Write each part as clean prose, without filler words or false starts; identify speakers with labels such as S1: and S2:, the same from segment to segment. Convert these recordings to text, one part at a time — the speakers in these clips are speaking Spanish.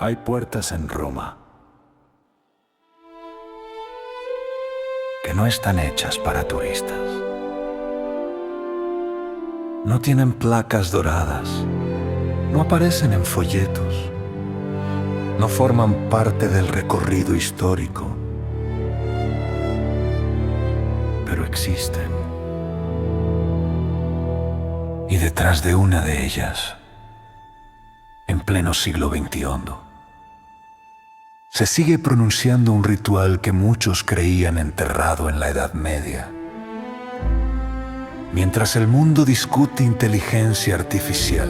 S1: Hay puertas en Roma que no están hechas para turistas. No tienen placas doradas, no aparecen en folletos, no forman parte del recorrido histórico, pero existen. Y detrás de una de ellas, en pleno siglo XXI, se sigue pronunciando un ritual que muchos creían enterrado en la Edad Media. Mientras el mundo discute inteligencia artificial,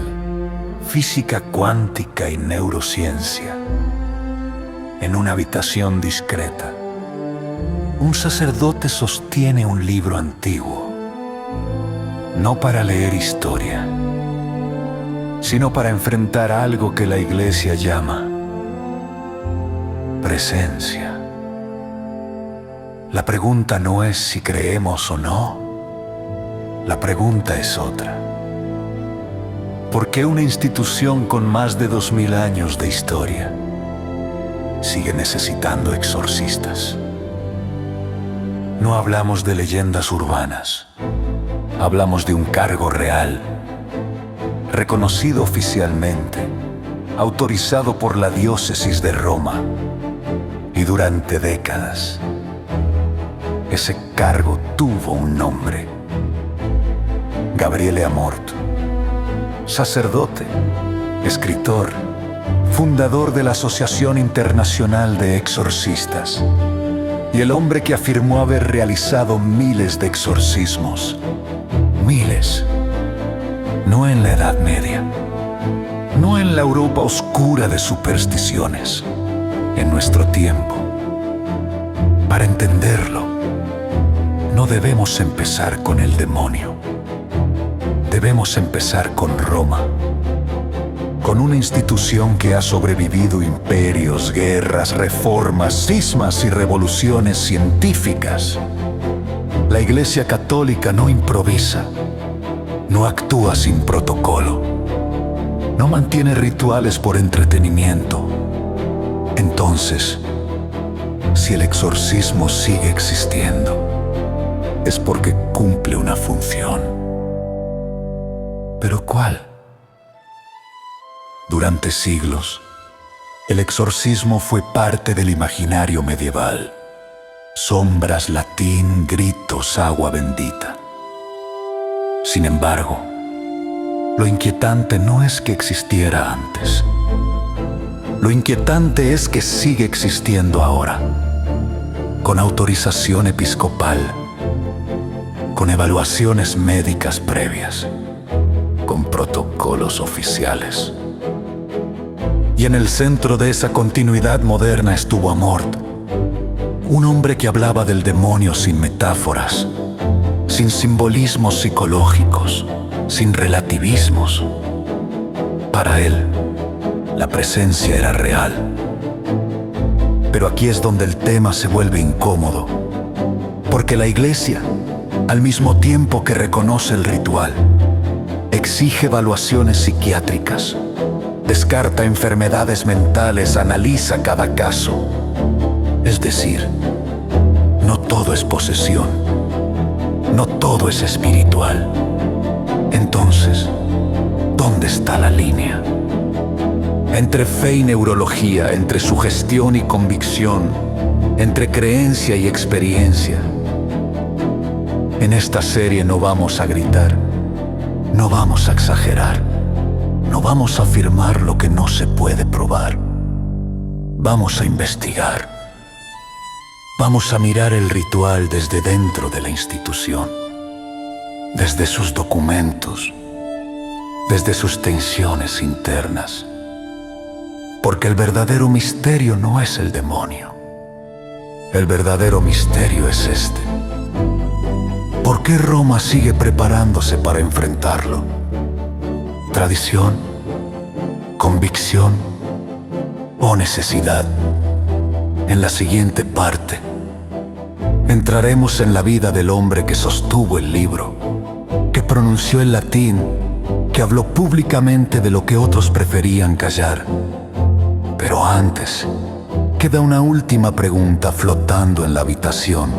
S1: física cuántica y neurociencia, en una habitación discreta, un sacerdote sostiene un libro antiguo, no para leer historia, sino para enfrentar algo que la Iglesia llama presencia. La pregunta no es si creemos o no, la pregunta es otra. ¿Por qué una institución con más de 2000 años de historia sigue necesitando exorcistas? No hablamos de leyendas urbanas, hablamos de un cargo real, reconocido oficialmente, autorizado por la diócesis de Roma, y durante décadas, ese cargo tuvo un nombre: Gabriele Amorth, sacerdote, escritor, fundador de la Asociación Internacional de Exorcistas, y el hombre que afirmó haber realizado miles de exorcismos. Miles. No en la Edad Media, no en la Europa oscura de supersticiones, en nuestro tiempo. Para entenderlo, no debemos empezar con el demonio. Debemos empezar con Roma, con una institución que ha sobrevivido imperios, guerras, reformas, cismas y revoluciones científicas. La Iglesia Católica no improvisa, no actúa sin protocolo, no mantiene rituales por entretenimiento. Entonces, si el exorcismo sigue existiendo, es porque cumple una función. ¿Pero cuál? Durante siglos, el exorcismo fue parte del imaginario medieval. Sombras, latín, gritos, agua bendita. Sin embargo, lo inquietante no es que existiera antes. Lo inquietante es que sigue existiendo ahora, con autorización episcopal, con evaluaciones médicas previas, con protocolos oficiales. Y en el centro de esa continuidad moderna estuvo Amorth, un hombre que hablaba del demonio sin metáforas, sin simbolismos psicológicos, sin relativismos. Para él, la presencia era real. Pero aquí es donde el tema se vuelve incómodo, porque la Iglesia, al mismo tiempo que reconoce el ritual, exige evaluaciones psiquiátricas, descarta enfermedades mentales, analiza cada caso. Es decir, no todo es posesión, no todo es espiritual. Entonces, ¿dónde está la línea? Entre fe y neurología, entre sugestión y convicción, entre creencia y experiencia. En esta serie no vamos a gritar, no vamos a exagerar, no vamos a afirmar lo que no se puede probar. Vamos a investigar. Vamos a mirar el ritual desde dentro de la institución, desde sus documentos, desde sus tensiones internas. Porque el verdadero misterio no es el demonio. El verdadero misterio es este. ¿Por qué Roma sigue preparándose para enfrentarlo? ¿Tradición? ¿Convicción? ¿O necesidad? En la siguiente parte, entraremos en la vida del hombre que sostuvo el libro, que pronunció el latín, que habló públicamente de lo que otros preferían callar, Pero antes, queda una última pregunta flotando en la habitación.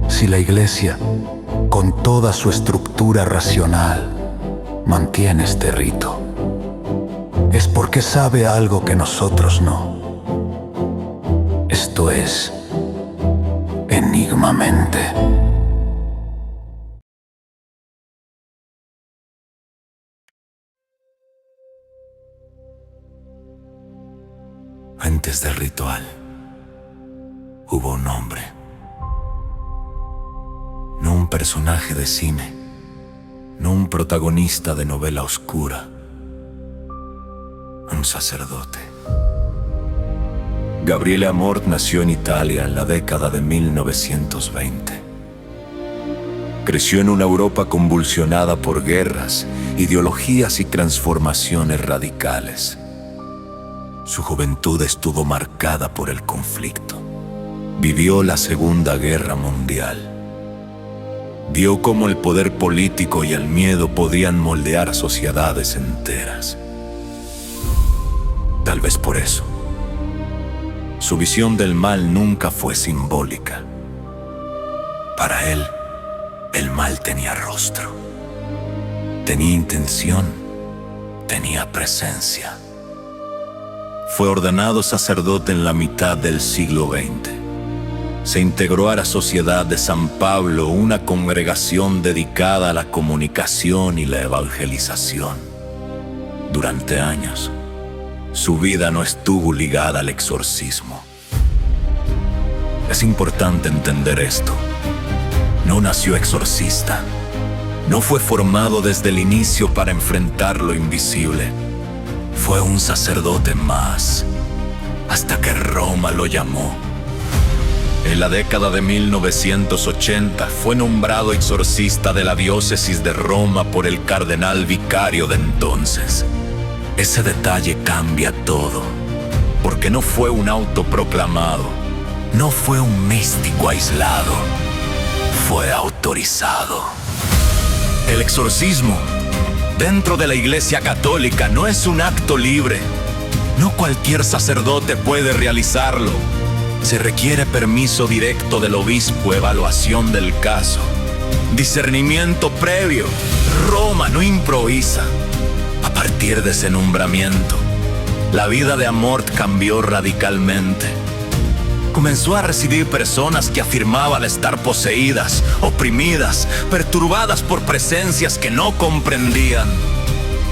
S1: Si la Iglesia, con toda su estructura racional, mantiene este rito, es porque sabe algo que nosotros no. Esto es Enigmamente.
S2: Antes del ritual, hubo un hombre. No un personaje de cine, no un protagonista de novela oscura. Un sacerdote. Gabriele Amorth nació en Italia en la década de 1920. Creció en una Europa convulsionada por guerras, ideologías y transformaciones radicales. Su juventud estuvo marcada por el conflicto. Vivió la Segunda Guerra Mundial. Vio cómo el poder político y el miedo podían moldear sociedades enteras. Tal vez por eso, su visión del mal nunca fue simbólica. Para él, el mal tenía rostro, tenía intención, tenía presencia. Fue ordenado sacerdote en la mitad del siglo XX. Se integró a la Sociedad de San Pablo, una congregación dedicada a la comunicación y la evangelización. Durante años, su vida no estuvo ligada al exorcismo. Es importante entender esto. No nació exorcista. No fue formado desde el inicio para enfrentar lo invisible. Fue un sacerdote más, hasta que Roma lo llamó. En la década de 1980 fue nombrado exorcista de la diócesis de Roma por el cardenal vicario de entonces. Ese detalle cambia todo, porque no fue un autoproclamado, no fue un místico aislado, fue autorizado. El exorcismo dentro de la Iglesia Católica no es un acto libre. No cualquier sacerdote puede realizarlo. Se requiere permiso directo del obispo, evaluación del caso, discernimiento previo. Roma no improvisa. A partir de ese nombramiento, la vida de Amorth cambió radicalmente. Comenzó a recibir personas que afirmaban estar poseídas, oprimidas, perturbadas por presencias que no comprendían.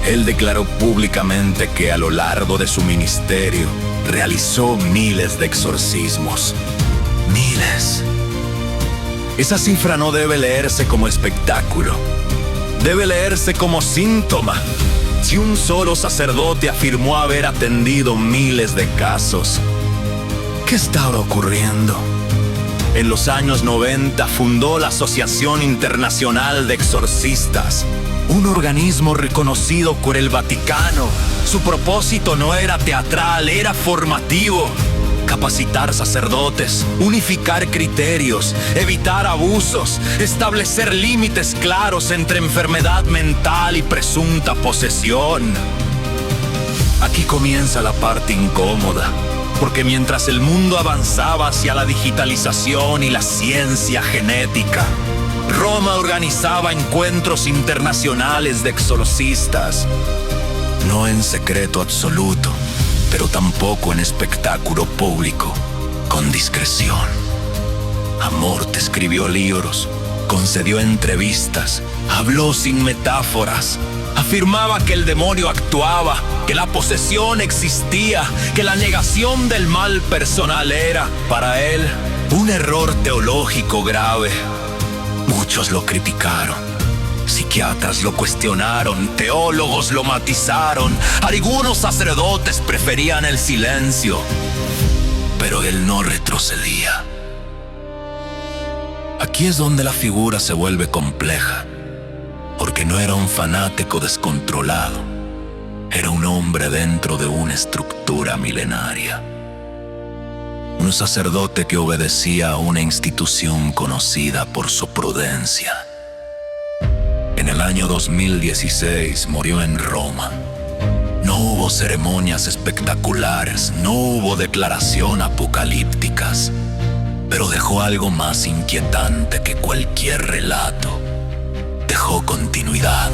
S2: Él declaró públicamente que a lo largo de su ministerio realizó miles de exorcismos. Miles. Esa cifra no debe leerse como espectáculo. Debe leerse como síntoma. Si un solo sacerdote afirmó haber atendido miles de casos, ¿qué estaba ocurriendo? En los años 90 fundó la Asociación Internacional de Exorcistas, un organismo reconocido por el Vaticano. Su propósito no era teatral, era formativo. Capacitar sacerdotes, unificar criterios, evitar abusos, establecer límites claros entre enfermedad mental y presunta posesión. Aquí comienza la parte incómoda, porque mientras el mundo avanzaba hacia la digitalización y la ciencia genética, Roma organizaba encuentros internacionales de exorcistas, no en secreto absoluto, pero tampoco en espectáculo público, con discreción. Amorth escribió libros, concedió entrevistas, habló sin metáforas, afirmaba que el demonio actuaba, que la posesión existía, que la negación del mal personal era, para él, un error teológico grave. Muchos lo criticaron. Psiquiatras lo cuestionaron, teólogos lo matizaron, algunos sacerdotes preferían el silencio, pero él no retrocedía. Aquí es donde la figura se vuelve compleja, porque no era un fanático descontrolado, era un hombre dentro de una estructura milenaria. Un sacerdote que obedecía a una institución conocida por su prudencia. En el año 2016 murió en Roma. No hubo hubo ceremonias espectaculares, no hubo declaración apocalípticas, pero dejó algo más inquietante que cualquier relato. Dejó continuidad.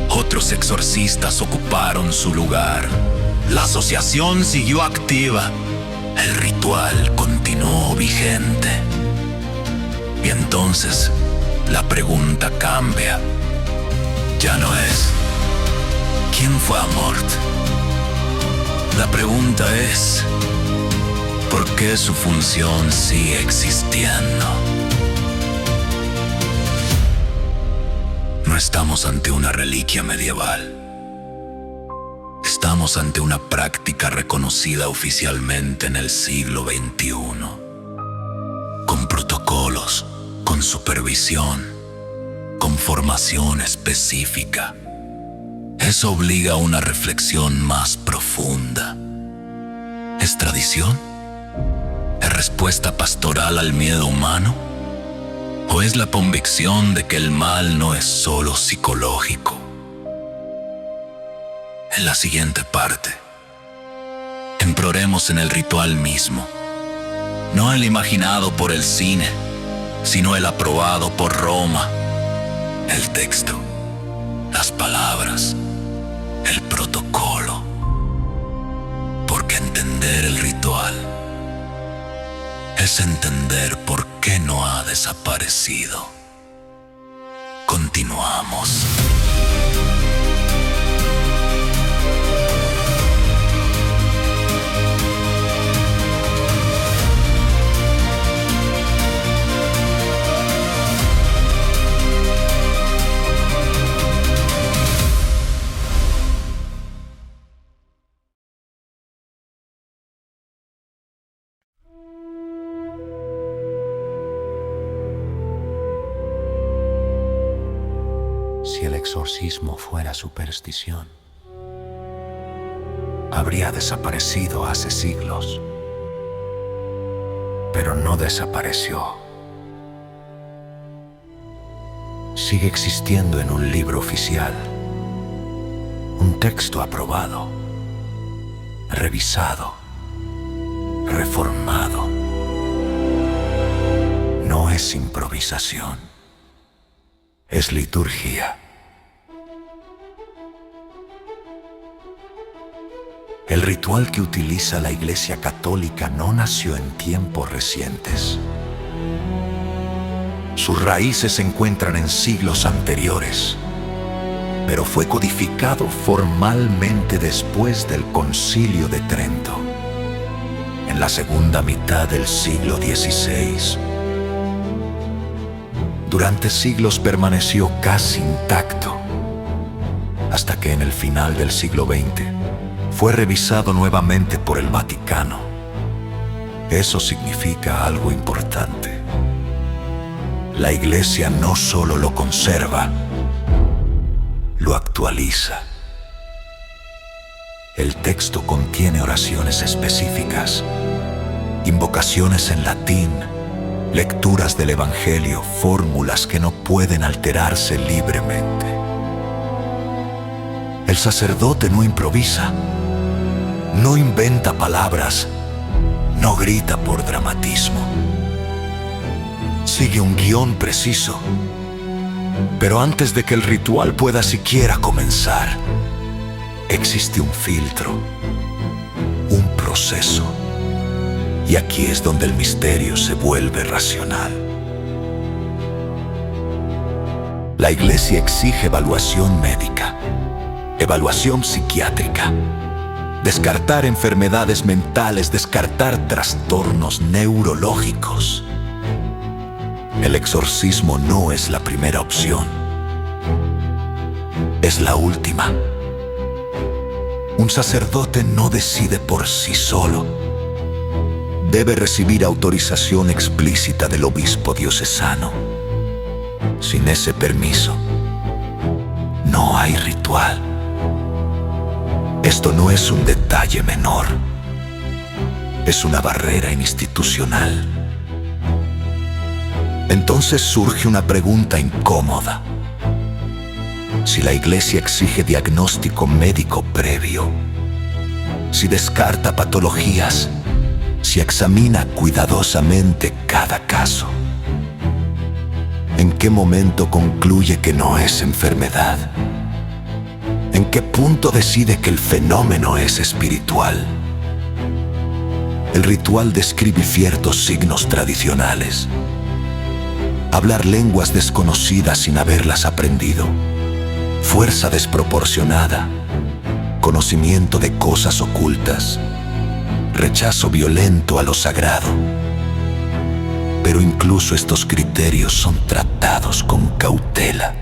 S2: Otros exorcistas ocuparon su lugar. La asociación siguió activa. El ritual continuó vigente. Y entonces, la pregunta cambia. Ya no es ¿quién fue Amort? La pregunta es ¿por qué su función sigue existiendo? No estamos ante una reliquia medieval. Estamos ante una práctica reconocida oficialmente en el siglo XXI, con protocolos, con supervisión, con formación específica. Eso obliga a una reflexión más profunda. ¿Es tradición? ¿Es respuesta pastoral al miedo humano? ¿O es la convicción de que el mal no es solo psicológico? En la siguiente parte, imploremos en el ritual mismo, no el imaginado por el cine, sino el aprobado por Roma, el texto, las palabras, el protocolo, porque entender el ritual es entender por qué no ha desaparecido. Continuamos.
S1: Si el exorcismo fuera superstición, habría desaparecido hace siglos. Pero no desapareció. Sigue existiendo en un libro oficial, un texto aprobado, revisado, reformado. No es improvisación, es liturgia. El ritual que utiliza la Iglesia Católica no nació en tiempos recientes. Sus raíces se encuentran en siglos anteriores, pero fue codificado formalmente después del Concilio de Trento, en la segunda mitad del siglo XVI. Durante siglos permaneció casi intacto, hasta que en el final del siglo XX fue revisado nuevamente por el Vaticano. Eso significa algo importante. La Iglesia no solo lo conserva, lo actualiza. El texto contiene oraciones específicas, invocaciones en latín, lecturas del Evangelio, fórmulas que no pueden alterarse libremente. El sacerdote no improvisa, no inventa palabras, no grita por dramatismo. Sigue un guión preciso. Pero antes de que el ritual pueda siquiera comenzar, existe un filtro, un proceso. Y aquí es donde el misterio se vuelve racional. La Iglesia exige evaluación médica, evaluación psiquiátrica, descartar enfermedades mentales, descartar trastornos neurológicos. El exorcismo no es la primera opción, es la última. Un sacerdote no decide por sí solo. Debe recibir autorización explícita del obispo diocesano. Sin ese permiso, no hay ritual. Esto no es un detalle menor, es una barrera institucional. Entonces surge una pregunta incómoda. Si la Iglesia exige diagnóstico médico previo, si descarta patologías, si examina cuidadosamente cada caso? ¿En qué momento concluye que no es enfermedad? ¿En qué punto decide que el fenómeno es espiritual? El ritual describe ciertos signos tradicionales. Hablar lenguas desconocidas sin haberlas aprendido, fuerza desproporcionada, conocimiento de cosas ocultas, rechazo violento a lo sagrado. Pero incluso estos criterios son tratados con cautela.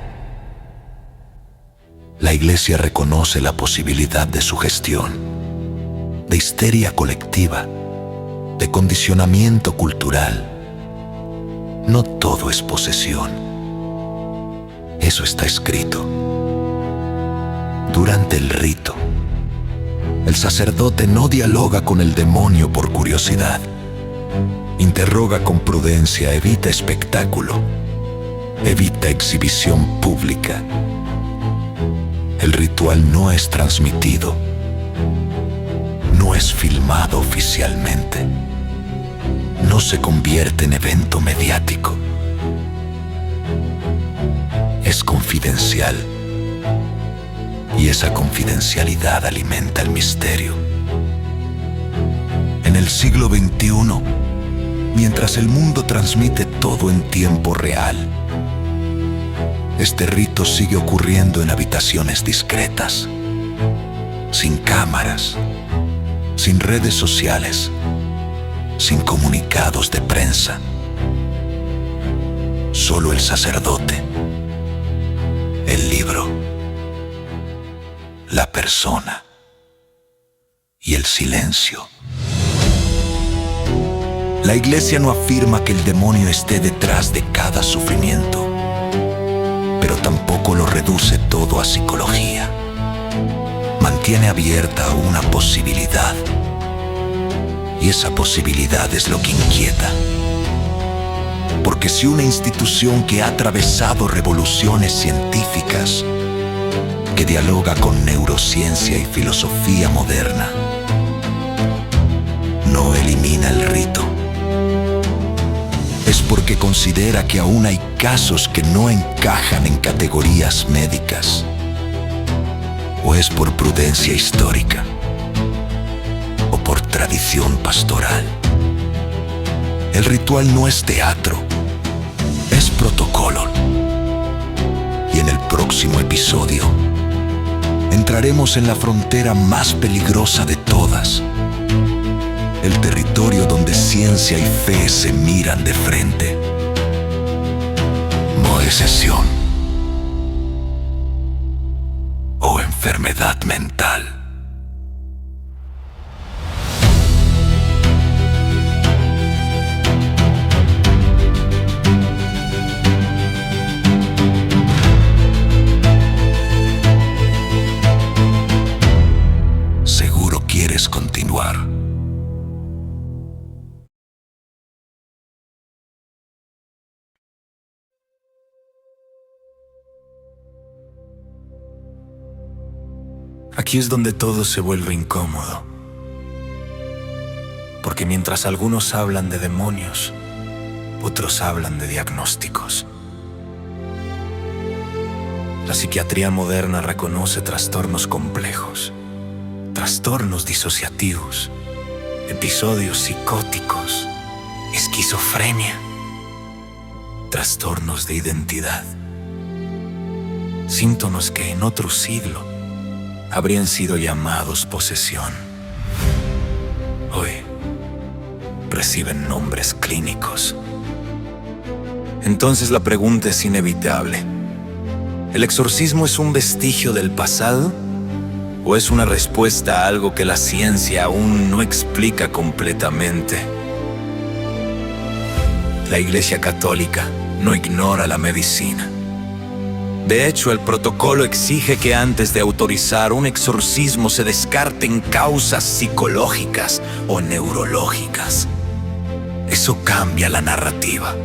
S1: La Iglesia reconoce la posibilidad de sugestión, de histeria colectiva, de condicionamiento cultural. No todo es posesión. Eso está escrito. Durante el rito, el sacerdote no dialoga con el demonio por curiosidad. Interroga con prudencia, evita espectáculo, evita exhibición pública. El ritual no es transmitido, no es filmado oficialmente, no se convierte en evento mediático. Es confidencial, y esa confidencialidad alimenta el misterio. En el siglo XXI, mientras el mundo transmite todo en tiempo real, este rito sigue ocurriendo en habitaciones discretas, sin cámaras, sin redes sociales, sin comunicados de prensa. Solo el sacerdote, el libro, la persona y el silencio. La Iglesia no afirma que el demonio esté detrás de cada sufrimiento, pero tampoco lo reduce todo a psicología. Mantiene abierta una posibilidad, y esa posibilidad es lo que inquieta. Porque si una institución que ha atravesado revoluciones científicas, que dialoga con neurociencia y filosofía moderna, no elimina el rito, es porque considera que aún hay casos que no encajan en categorías médicas, o es por prudencia histórica, o por tradición pastoral. El ritual no es teatro, es protocolo. Y en el próximo episodio entraremos en la frontera más peligrosa de todas, el territorio donde ciencia y fe se miran de frente. Posesión o enfermedad mental. Seguro quieres continuar.
S2: Aquí es donde todo se vuelve incómodo. Porque mientras algunos hablan de demonios, otros hablan de diagnósticos. La psiquiatría moderna reconoce trastornos complejos, trastornos disociativos, episodios psicóticos, esquizofrenia, trastornos de identidad, síntomas que en otro siglo habrían sido llamados posesión. Hoy reciben nombres clínicos. Entonces la pregunta es inevitable. ¿El exorcismo es un vestigio del pasado? ¿O es una respuesta a algo que la ciencia aún no explica completamente? La Iglesia Católica no ignora la medicina. De hecho, el protocolo exige que antes de autorizar un exorcismo se descarten causas psicológicas o neurológicas. Eso cambia la narrativa.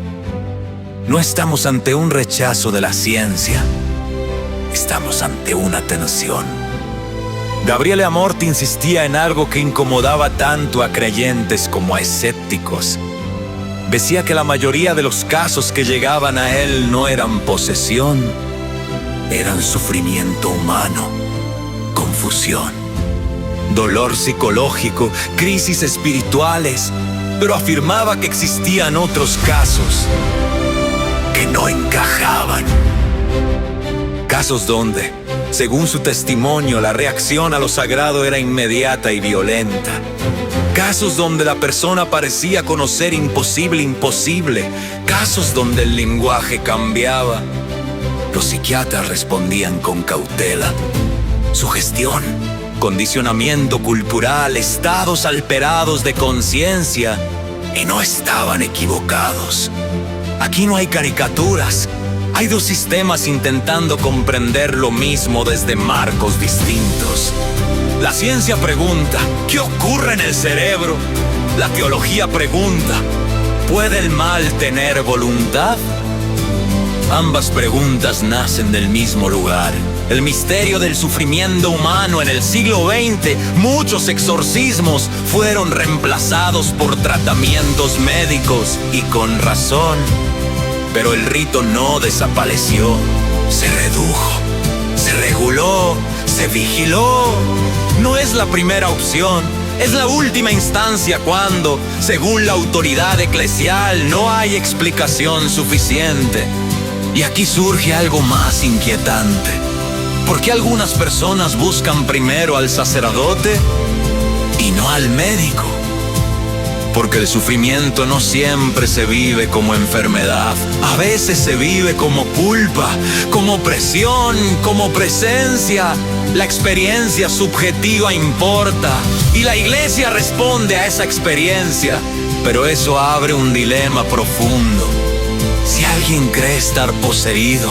S2: No estamos ante un rechazo de la ciencia. Estamos ante una atención. Gabriele Amorth insistía en algo que incomodaba tanto a creyentes como a escépticos. Decía que la mayoría de los casos que llegaban a él no eran posesión, eran sufrimiento humano, confusión, dolor psicológico, crisis espirituales, pero afirmaba que existían otros casos que no encajaban. Casos donde, según su testimonio, la reacción a lo sagrado era inmediata y violenta. Casos donde la persona parecía conocer imposible. Casos donde el lenguaje cambiaba. Los psiquiatras respondían con cautela. Sugestión, condicionamiento cultural, estados alterados de conciencia. Y no estaban equivocados. Aquí no hay caricaturas. Hay dos sistemas intentando comprender lo mismo desde marcos distintos. La ciencia pregunta, ¿qué ocurre en el cerebro? La teología pregunta, ¿puede el mal tener voluntad? Ambas preguntas nacen del mismo lugar. El misterio del sufrimiento humano. En el siglo XX, muchos exorcismos fueron reemplazados por tratamientos médicos, y con razón. Pero el rito no desapareció, se redujo, se reguló, se vigiló. No es la primera opción, es la última instancia cuando, según la autoridad eclesial, no hay explicación suficiente. Y aquí surge algo más inquietante. ¿Por qué algunas personas buscan primero al sacerdote y no al médico? Porque el sufrimiento no siempre se vive como enfermedad. A veces se vive como culpa, como presión, como presencia. La experiencia subjetiva importa y la iglesia responde a esa experiencia. Pero eso abre un dilema profundo. Si alguien cree estar poseído,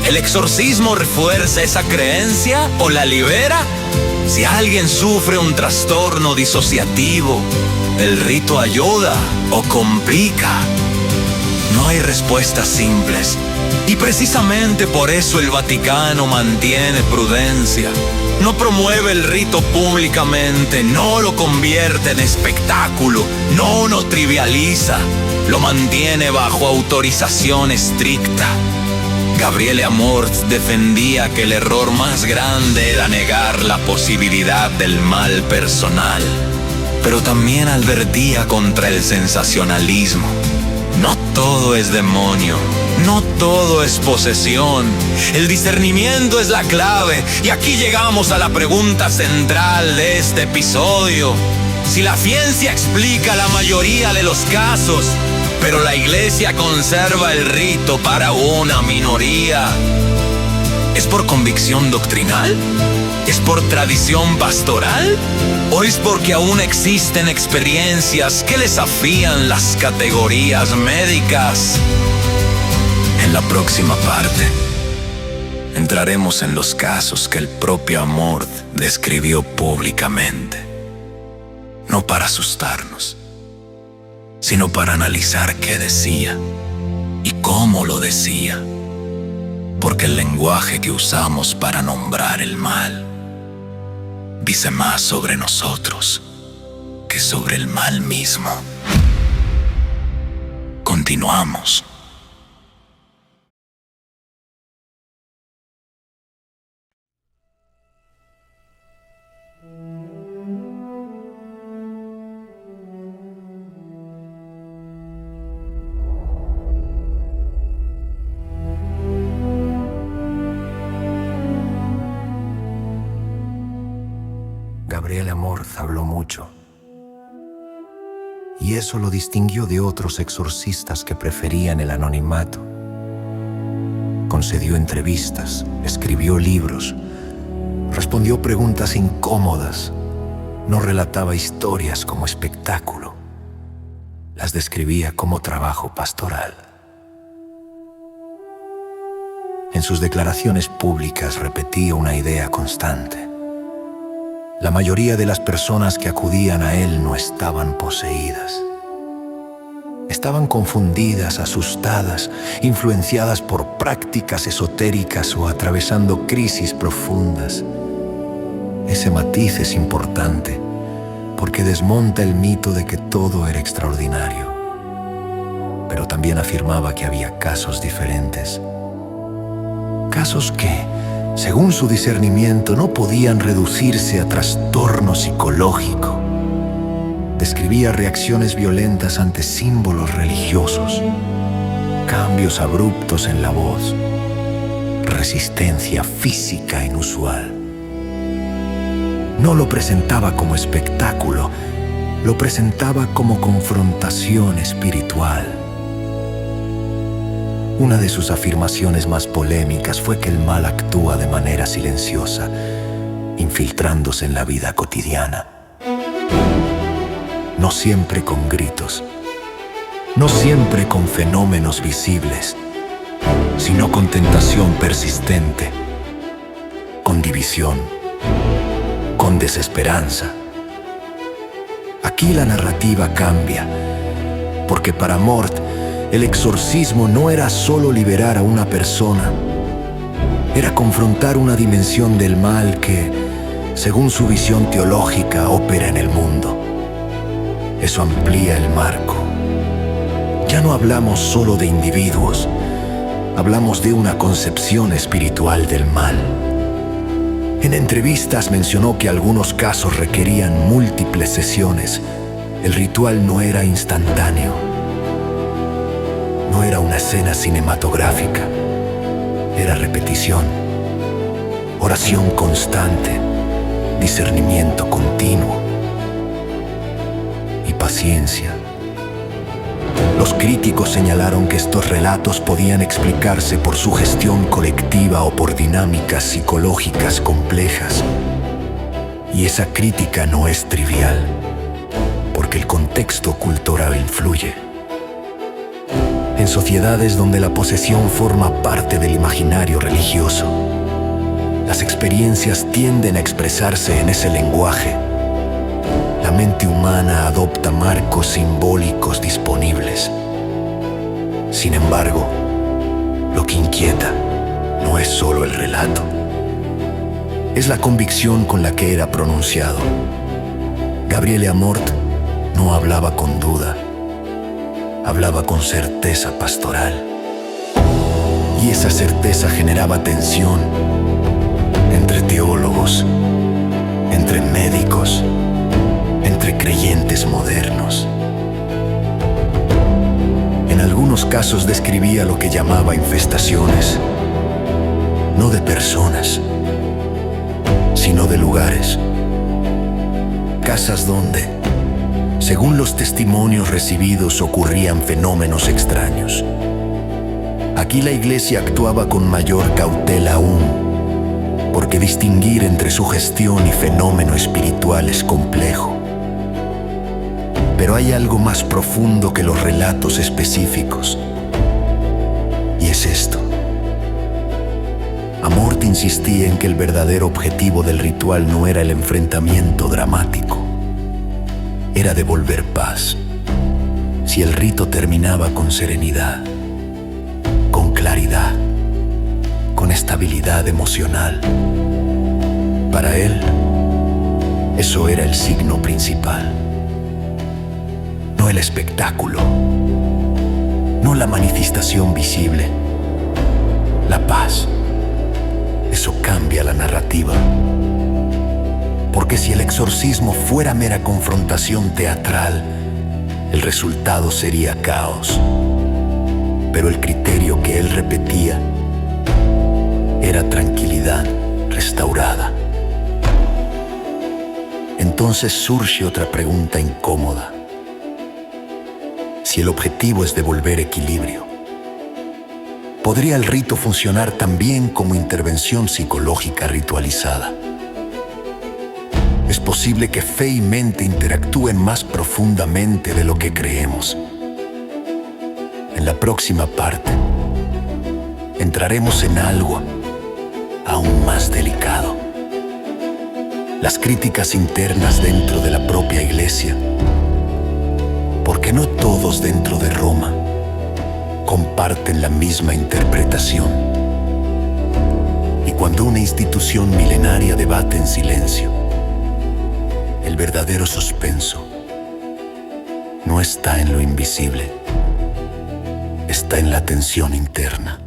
S2: ¿el exorcismo refuerza esa creencia o la libera? Si alguien sufre un trastorno disociativo, ¿el rito ayuda o complica? No hay respuestas simples. Y precisamente por eso el Vaticano mantiene prudencia. No promueve el rito públicamente, no lo convierte en espectáculo, no lo trivializa, lo mantiene bajo autorización estricta. Gabriele Amorth defendía que el error más grande era negar la posibilidad del mal personal, pero también advertía contra el sensacionalismo. No todo es demonio, no todo es posesión. El discernimiento es la clave, y aquí llegamos a la pregunta central de este episodio. Si la ciencia explica la mayoría de los casos, pero la iglesia conserva el rito para una minoría, ¿es por convicción doctrinal? ¿Es por tradición pastoral? ¿O es porque aún existen experiencias que desafían las categorías médicas? En la próxima parte, entraremos en los casos que el propio Amorth describió públicamente. No para asustarnos, sino para analizar qué decía y cómo lo decía. Porque el lenguaje que usamos para nombrar el mal dice más sobre nosotros que sobre el mal mismo. Continuamos.
S1: Gabriele Amorth habló mucho, y eso lo distinguió de otros exorcistas que preferían el anonimato. Concedió entrevistas, escribió libros, respondió preguntas incómodas, no relataba historias como espectáculo, las describía como trabajo pastoral. En sus declaraciones públicas repetía una idea constante. La mayoría de las personas que acudían a él no estaban poseídas. Estaban confundidas, asustadas, influenciadas por prácticas esotéricas o atravesando crisis profundas.
S3: Ese matiz es importante porque desmonta el mito de que todo era extraordinario, pero también afirmaba que había casos diferentes. Casos que, según su discernimiento, no podían reducirse a trastorno psicológico. Describía reacciones violentas ante símbolos religiosos, cambios abruptos en la voz, resistencia física inusual. No lo presentaba como espectáculo, lo presentaba como confrontación espiritual. Una de sus afirmaciones más polémicas fue que el mal actúa de manera silenciosa, infiltrándose en la vida cotidiana. No siempre con gritos, no siempre con fenómenos visibles, sino con tentación persistente, con división, con desesperanza. Aquí la narrativa cambia, porque para Mort, el exorcismo no era solo liberar a una persona, era confrontar una dimensión del mal que, según su visión teológica, opera en el mundo. Eso amplía el marco. Ya no hablamos solo de individuos, hablamos de una concepción espiritual del mal. En entrevistas mencionó que algunos casos requerían múltiples sesiones. El ritual no era instantáneo. No era una escena cinematográfica. Era repetición, oración constante, discernimiento continuo y paciencia. Los críticos señalaron que estos relatos podían explicarse por su gestión colectiva o por dinámicas psicológicas complejas. Y esa crítica no es trivial, porque el contexto cultural influye. En sociedades donde la posesión forma parte del imaginario religioso, las experiencias tienden a expresarse en ese lenguaje. La mente humana adopta marcos simbólicos disponibles. Sin embargo, lo que inquieta no es solo el relato, es la convicción con la que era pronunciado. Gabriele Amorth no hablaba con duda, hablaba con certeza pastoral. Y esa certeza generaba tensión entre teólogos, entre médicos, entre creyentes modernos. En algunos casos describía lo que llamaba infestaciones, no de personas, sino de lugares. Casas donde, según los testimonios recibidos, ocurrían fenómenos extraños. Aquí la Iglesia actuaba con mayor cautela aún, porque distinguir entre sugestión y fenómeno espiritual es complejo. Pero hay algo más profundo que los relatos específicos, y es esto. Amorth insistía en que el verdadero objetivo del ritual no era el enfrentamiento dramático, era devolver paz. Si el rito terminaba con serenidad, con claridad, con estabilidad emocional, para él, eso era el signo principal. No el espectáculo, no la manifestación visible, la paz. Eso cambia la narrativa. Porque si el exorcismo fuera mera confrontación teatral, el resultado sería caos. Pero el criterio que él repetía era tranquilidad restaurada. Entonces surge otra pregunta incómoda. Si el objetivo es devolver equilibrio, ¿podría el rito funcionar también como intervención psicológica ritualizada? Es posible que fe y mente interactúen más profundamente de lo que creemos. En la próxima parte, entraremos en algo aún más delicado. Las críticas internas dentro de la propia Iglesia, porque no todos dentro de Roma comparten la misma interpretación. Y cuando una institución milenaria debate en silencio, el verdadero suspenso no está en lo invisible, está en la tensión interna.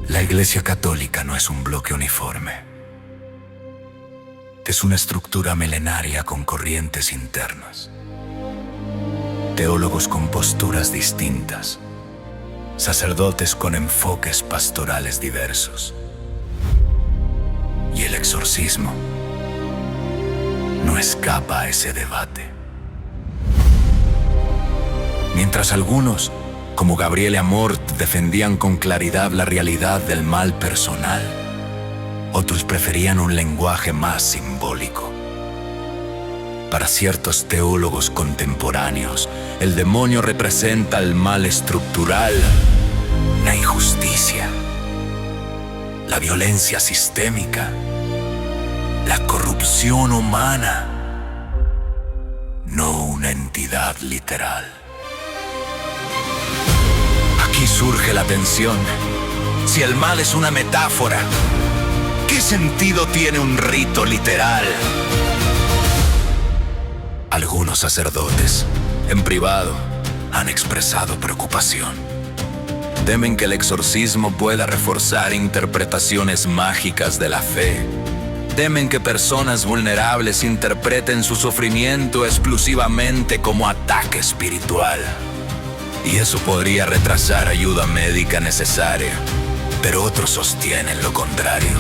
S2: La Iglesia Católica no es un bloque uniforme. Es una estructura milenaria con corrientes internas. Teólogos con posturas distintas. Sacerdotes con enfoques pastorales diversos. Y el exorcismo no escapa a ese debate. Mientras algunos, como Gabriele Amort, defendían con claridad la realidad del mal personal, otros preferían un lenguaje más simbólico. Para ciertos teólogos contemporáneos, el demonio representa el mal estructural, la injusticia, la violencia sistémica, la corrupción humana, no una entidad literal. Aquí surge la tensión. Si el mal es una metáfora, ¿qué sentido tiene un rito literal? Algunos sacerdotes, en privado, han expresado preocupación. Temen que el exorcismo pueda reforzar interpretaciones mágicas de la fe. Temen que personas vulnerables interpreten su sufrimiento exclusivamente como ataque espiritual. Y eso podría retrasar ayuda médica necesaria. Pero otros sostienen lo contrario.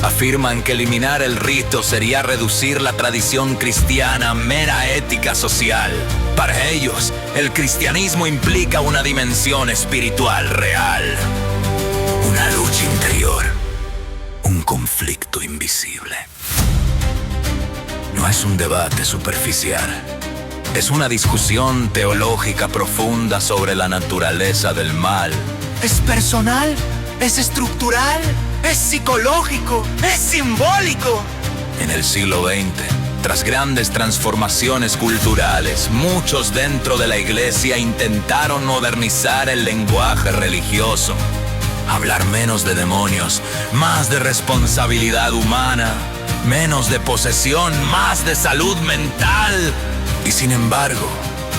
S2: Afirman que eliminar el rito sería reducir la tradición cristiana a mera ética social. Para ellos, el cristianismo implica una dimensión espiritual real. Una lucha interior. Un conflicto invisible. No es un debate superficial. Es una discusión teológica profunda sobre la naturaleza del mal. ¿Es personal? ¿Es estructural? ¿Es psicológico? ¿Es simbólico? En el siglo XX, tras grandes transformaciones culturales, muchos dentro de la Iglesia intentaron modernizar el lenguaje religioso. Hablar menos de demonios, más de responsabilidad humana, menos de posesión, más de salud mental. Y sin embargo,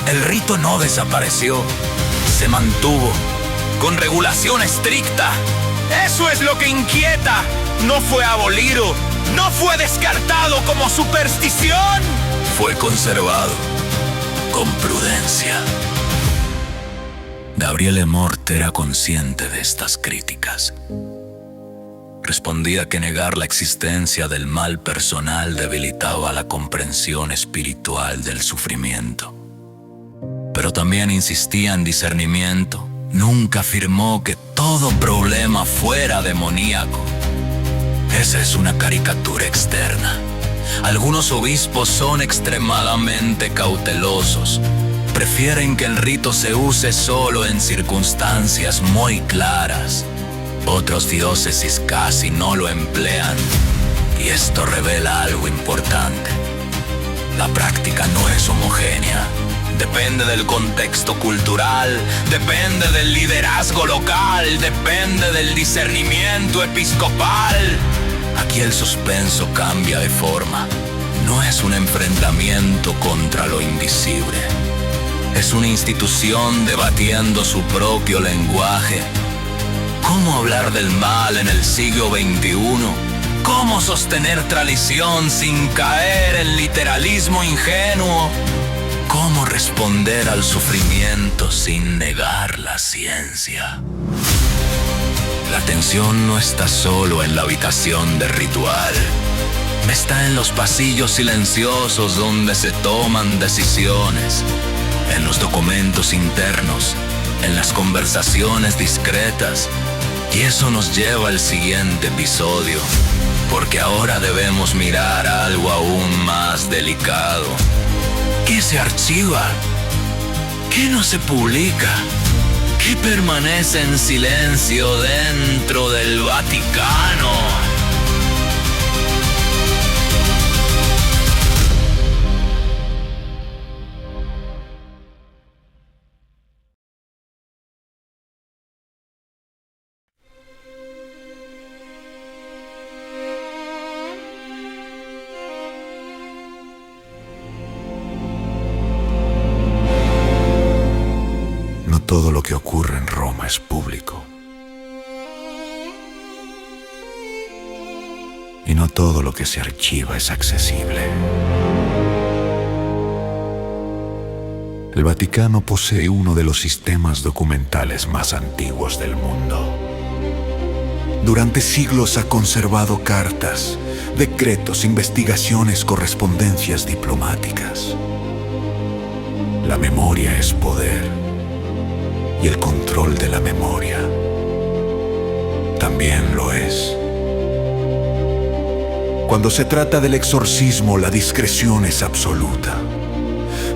S2: el rito no desapareció, se mantuvo, con regulación estricta. Eso es lo que inquieta. No fue abolido, no fue descartado como superstición. Fue conservado con prudencia. Gabriele Amort era consciente de estas críticas. Respondía que negar la existencia del mal personal debilitaba la comprensión espiritual del sufrimiento. Pero también insistía en discernimiento. Nunca afirmó que todo problema fuera demoníaco. Esa es una caricatura externa. Algunos obispos son extremadamente cautelosos. Prefieren que el rito se use solo en circunstancias muy claras. Otras diócesis casi no lo emplean, y esto revela algo importante. La práctica no es homogénea. Depende del contexto cultural, depende del liderazgo local, depende del discernimiento episcopal. Aquí el suspenso cambia de forma. No es un enfrentamiento contra lo invisible. Es una institución debatiendo su propio lenguaje. ¿Cómo hablar del mal en el siglo XXI? ¿Cómo sostener tradición sin caer en literalismo ingenuo? ¿Cómo responder al sufrimiento sin negar la ciencia? La tensión no está solo en la habitación de ritual. Está en los pasillos silenciosos donde se toman decisiones, en los documentos internos, en las conversaciones discretas. Y eso nos lleva al siguiente episodio, porque ahora debemos mirar algo aún más delicado. ¿Qué se archiva? ¿Qué no se publica? ¿Qué permanece en silencio dentro del Vaticano?
S1: No todo lo que ocurre en Roma es público. Y no todo lo que se archiva es accesible. El Vaticano posee uno de los sistemas documentales más antiguos del mundo. Durante siglos ha conservado cartas, decretos, investigaciones, correspondencias diplomáticas. La memoria es poder. Y el control de la memoria también lo es. Cuando se trata del exorcismo, la discreción es absoluta.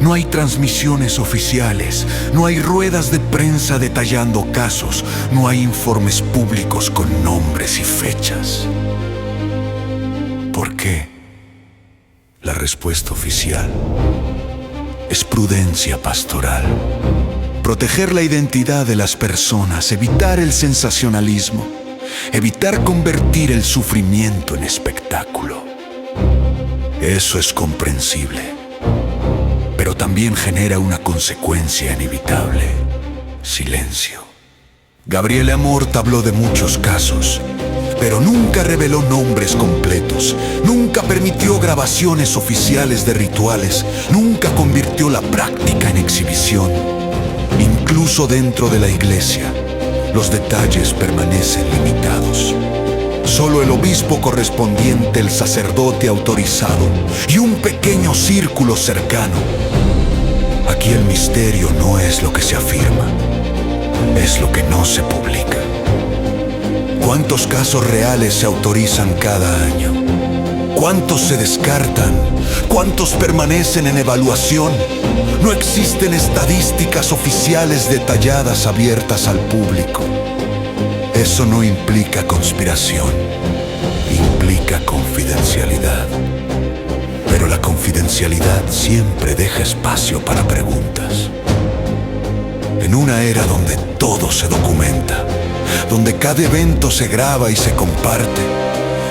S1: No hay transmisiones oficiales, no hay ruedas de prensa detallando casos, no hay informes públicos con nombres y fechas. ¿Por qué? La respuesta oficial es prudencia pastoral. Proteger la identidad de las personas, evitar el sensacionalismo, evitar convertir el sufrimiento en espectáculo. Eso es comprensible, pero también genera una consecuencia inevitable: silencio. Gabriele Amort habló de muchos casos, pero nunca reveló nombres completos, nunca permitió grabaciones oficiales de rituales, nunca convirtió la práctica en exhibición. Incluso dentro de la iglesia, los detalles permanecen limitados. Solo el obispo correspondiente, el sacerdote autorizado y un pequeño círculo cercano. Aquí el misterio no es lo que se afirma, es lo que no se publica. ¿Cuántos casos reales se autorizan cada año? ¿Cuántos se descartan? ¿Cuántos permanecen en evaluación? No existen estadísticas oficiales detalladas abiertas al público. Eso no implica conspiración, implica confidencialidad. Pero la confidencialidad siempre deja espacio para preguntas. En una era donde todo se documenta, donde cada evento se graba y se comparte,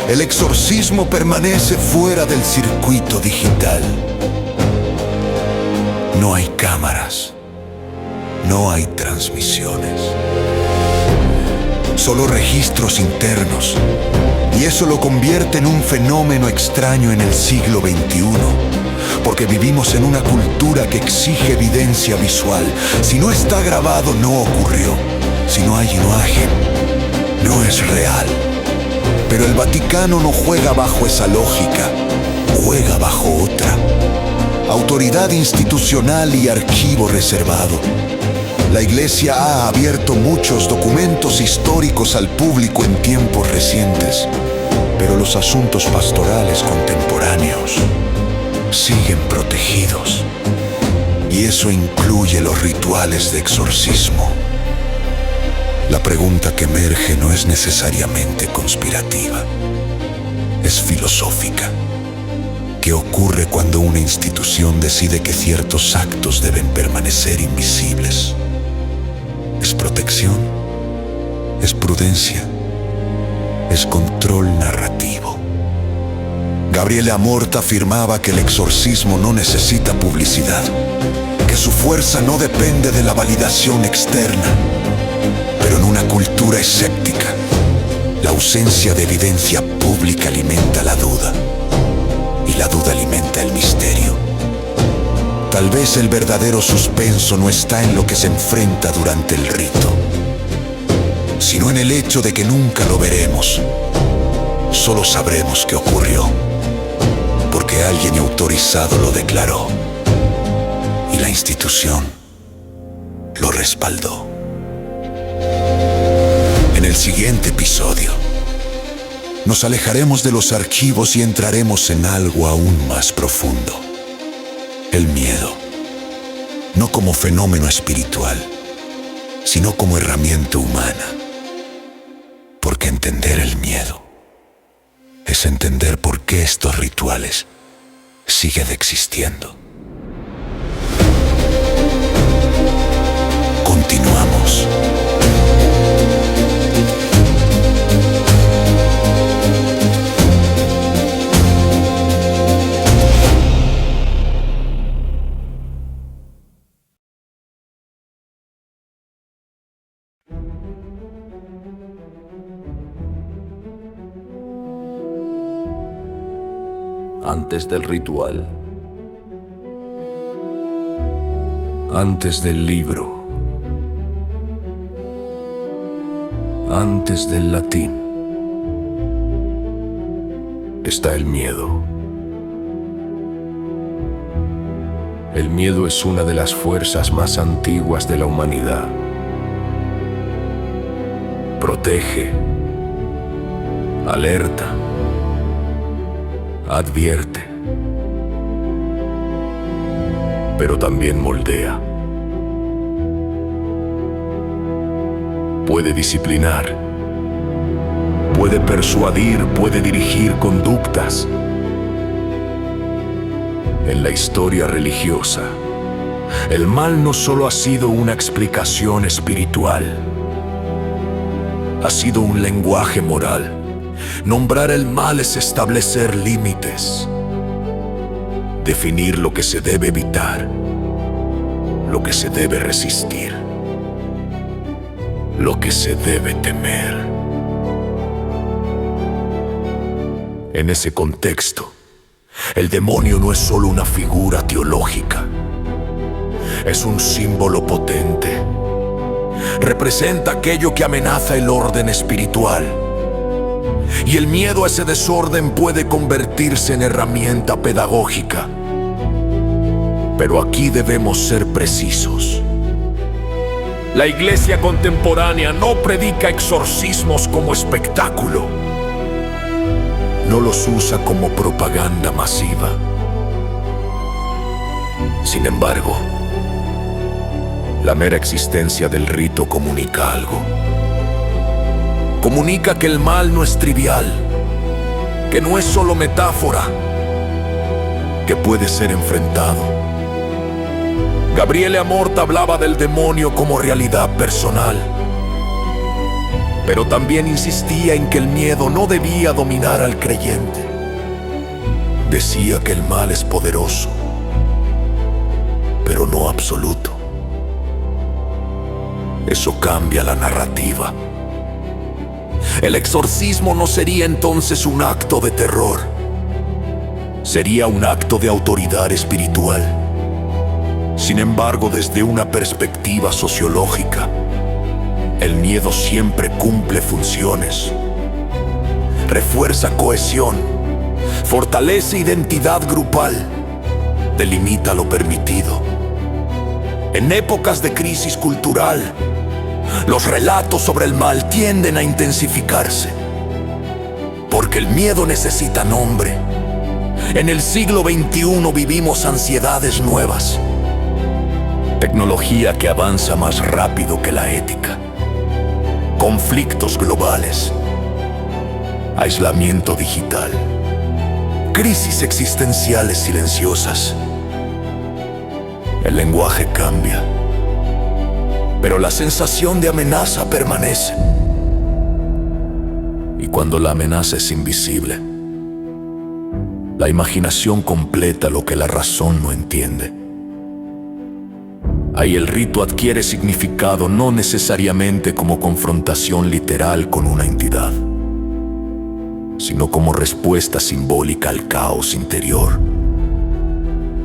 S1: el exorcismo permanece fuera del circuito digital. No hay cámaras, no hay transmisiones, solo registros internos. Y eso lo convierte en un fenómeno extraño en el siglo XXI, porque vivimos en una cultura que exige evidencia visual. Si no está grabado, no ocurrió. Si no hay imagen, no es real. Pero el Vaticano no juega bajo esa lógica, juega bajo otra. Autoridad institucional y archivo reservado. La Iglesia ha abierto muchos documentos históricos al público en tiempos recientes, pero los asuntos pastorales contemporáneos siguen protegidos. Y eso incluye los rituales de exorcismo. La pregunta que emerge no es necesariamente conspirativa, es filosófica. ¿Qué ocurre cuando una institución decide que ciertos actos deben permanecer invisibles? ¿Es protección? ¿Es prudencia? ¿Es control narrativo? Gabriele Amort afirmaba que el exorcismo no necesita publicidad, que su fuerza no depende de la validación externa. Pero en una cultura escéptica, la ausencia de evidencia pública alimenta la duda, y la duda alimenta el misterio. Tal vez el verdadero suspenso no está en lo que se enfrenta durante el rito, sino en el hecho de que nunca lo veremos. Solo sabremos que ocurrió,
S2: porque alguien autorizado lo declaró y la institución lo respaldó. En el siguiente episodio, nos alejaremos de los archivos y entraremos en algo aún más profundo. El miedo, no como fenómeno espiritual, sino como herramienta humana. Porque entender el miedo es entender por qué estos rituales siguen existiendo. Continuamos.
S3: Antes del ritual, antes del libro, antes del latín, está el miedo. El miedo es una de las fuerzas más antiguas de la humanidad. Protege, alerta, advierte, pero también moldea. Puede disciplinar, puede persuadir, puede dirigir conductas. En la historia religiosa, el mal no solo ha sido una explicación espiritual, ha sido un lenguaje moral. Nombrar el mal es establecer límites, definir lo que se debe evitar, lo que se debe resistir, lo que se debe temer. En ese contexto, el demonio no es solo una figura teológica, es un símbolo potente. Representa aquello que amenaza el orden espiritual. Y el miedo a ese desorden puede convertirse en herramienta pedagógica. Pero aquí debemos ser precisos. La iglesia contemporánea no predica exorcismos como espectáculo. No los usa como propaganda masiva. Sin embargo, la mera existencia del rito comunica algo. Comunica que el mal no es trivial, que no es solo metáfora, que puede ser enfrentado. Gabriele Amorth hablaba del demonio como realidad personal, pero también insistía en que el miedo no debía dominar al creyente. Decía que el mal es poderoso, pero no absoluto. Eso cambia la narrativa. El exorcismo no sería entonces un acto de terror, sería un acto de autoridad espiritual. Sin embargo, desde una perspectiva sociológica, el miedo siempre cumple funciones, refuerza cohesión, fortalece identidad grupal, delimita lo permitido. En épocas de crisis cultural, los relatos sobre el mal tienden a intensificarse, porque el miedo necesita nombre. En el siglo XXI vivimos ansiedades nuevas, tecnología que avanza más rápido que la ética, conflictos globales, aislamiento digital, crisis existenciales silenciosas. El lenguaje cambia, pero la sensación de amenaza permanece. Y cuando la amenaza es invisible, la imaginación completa lo que la razón no entiende. Ahí el rito adquiere significado no necesariamente como confrontación literal con una entidad, sino como respuesta simbólica al caos interior.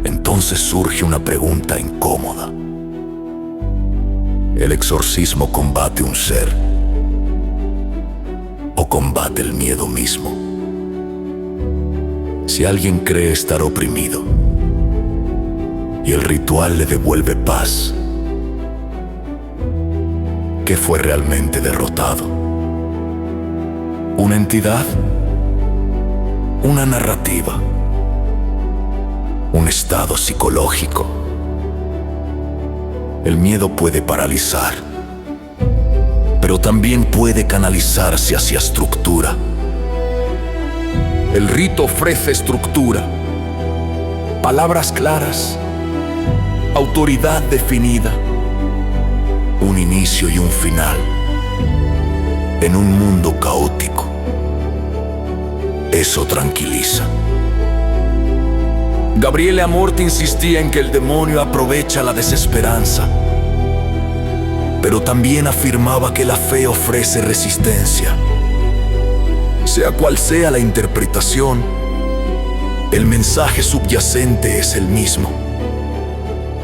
S3: Entonces surge una pregunta incómoda. ¿El exorcismo combate un ser o combate el miedo mismo? Si alguien cree estar oprimido y el ritual le devuelve paz, ¿qué fue realmente derrotado? ¿Una entidad? ¿Una narrativa? ¿Un estado psicológico? El miedo puede paralizar, pero también puede canalizarse hacia estructura. El rito ofrece estructura, palabras claras, autoridad definida, un inicio y un final en un mundo caótico. Eso tranquiliza. Gabriele Amorth insistía en que el demonio aprovecha la desesperanza, pero también afirmaba que la fe ofrece resistencia. Sea cual sea la interpretación, el mensaje subyacente es el mismo.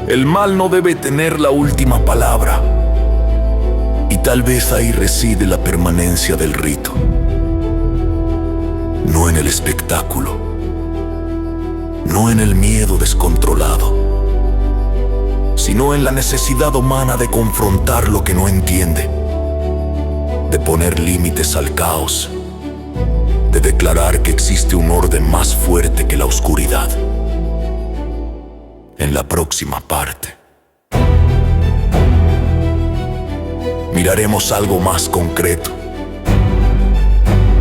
S3: El mal no debe tener la última palabra, y tal vez ahí reside la permanencia del rito. No en el espectáculo, no en el miedo descontrolado, sino en la necesidad humana de confrontar lo que no entiende, de poner límites al caos, de declarar que existe un orden más fuerte que la oscuridad. En la próxima parte, miraremos algo más concreto: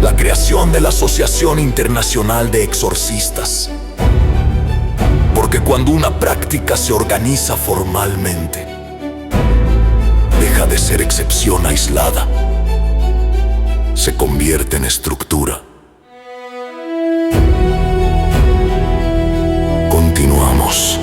S3: la creación de la Asociación Internacional de Exorcistas. Porque cuando una práctica se organiza formalmente, deja de ser excepción aislada, se convierte en estructura. Continuamos.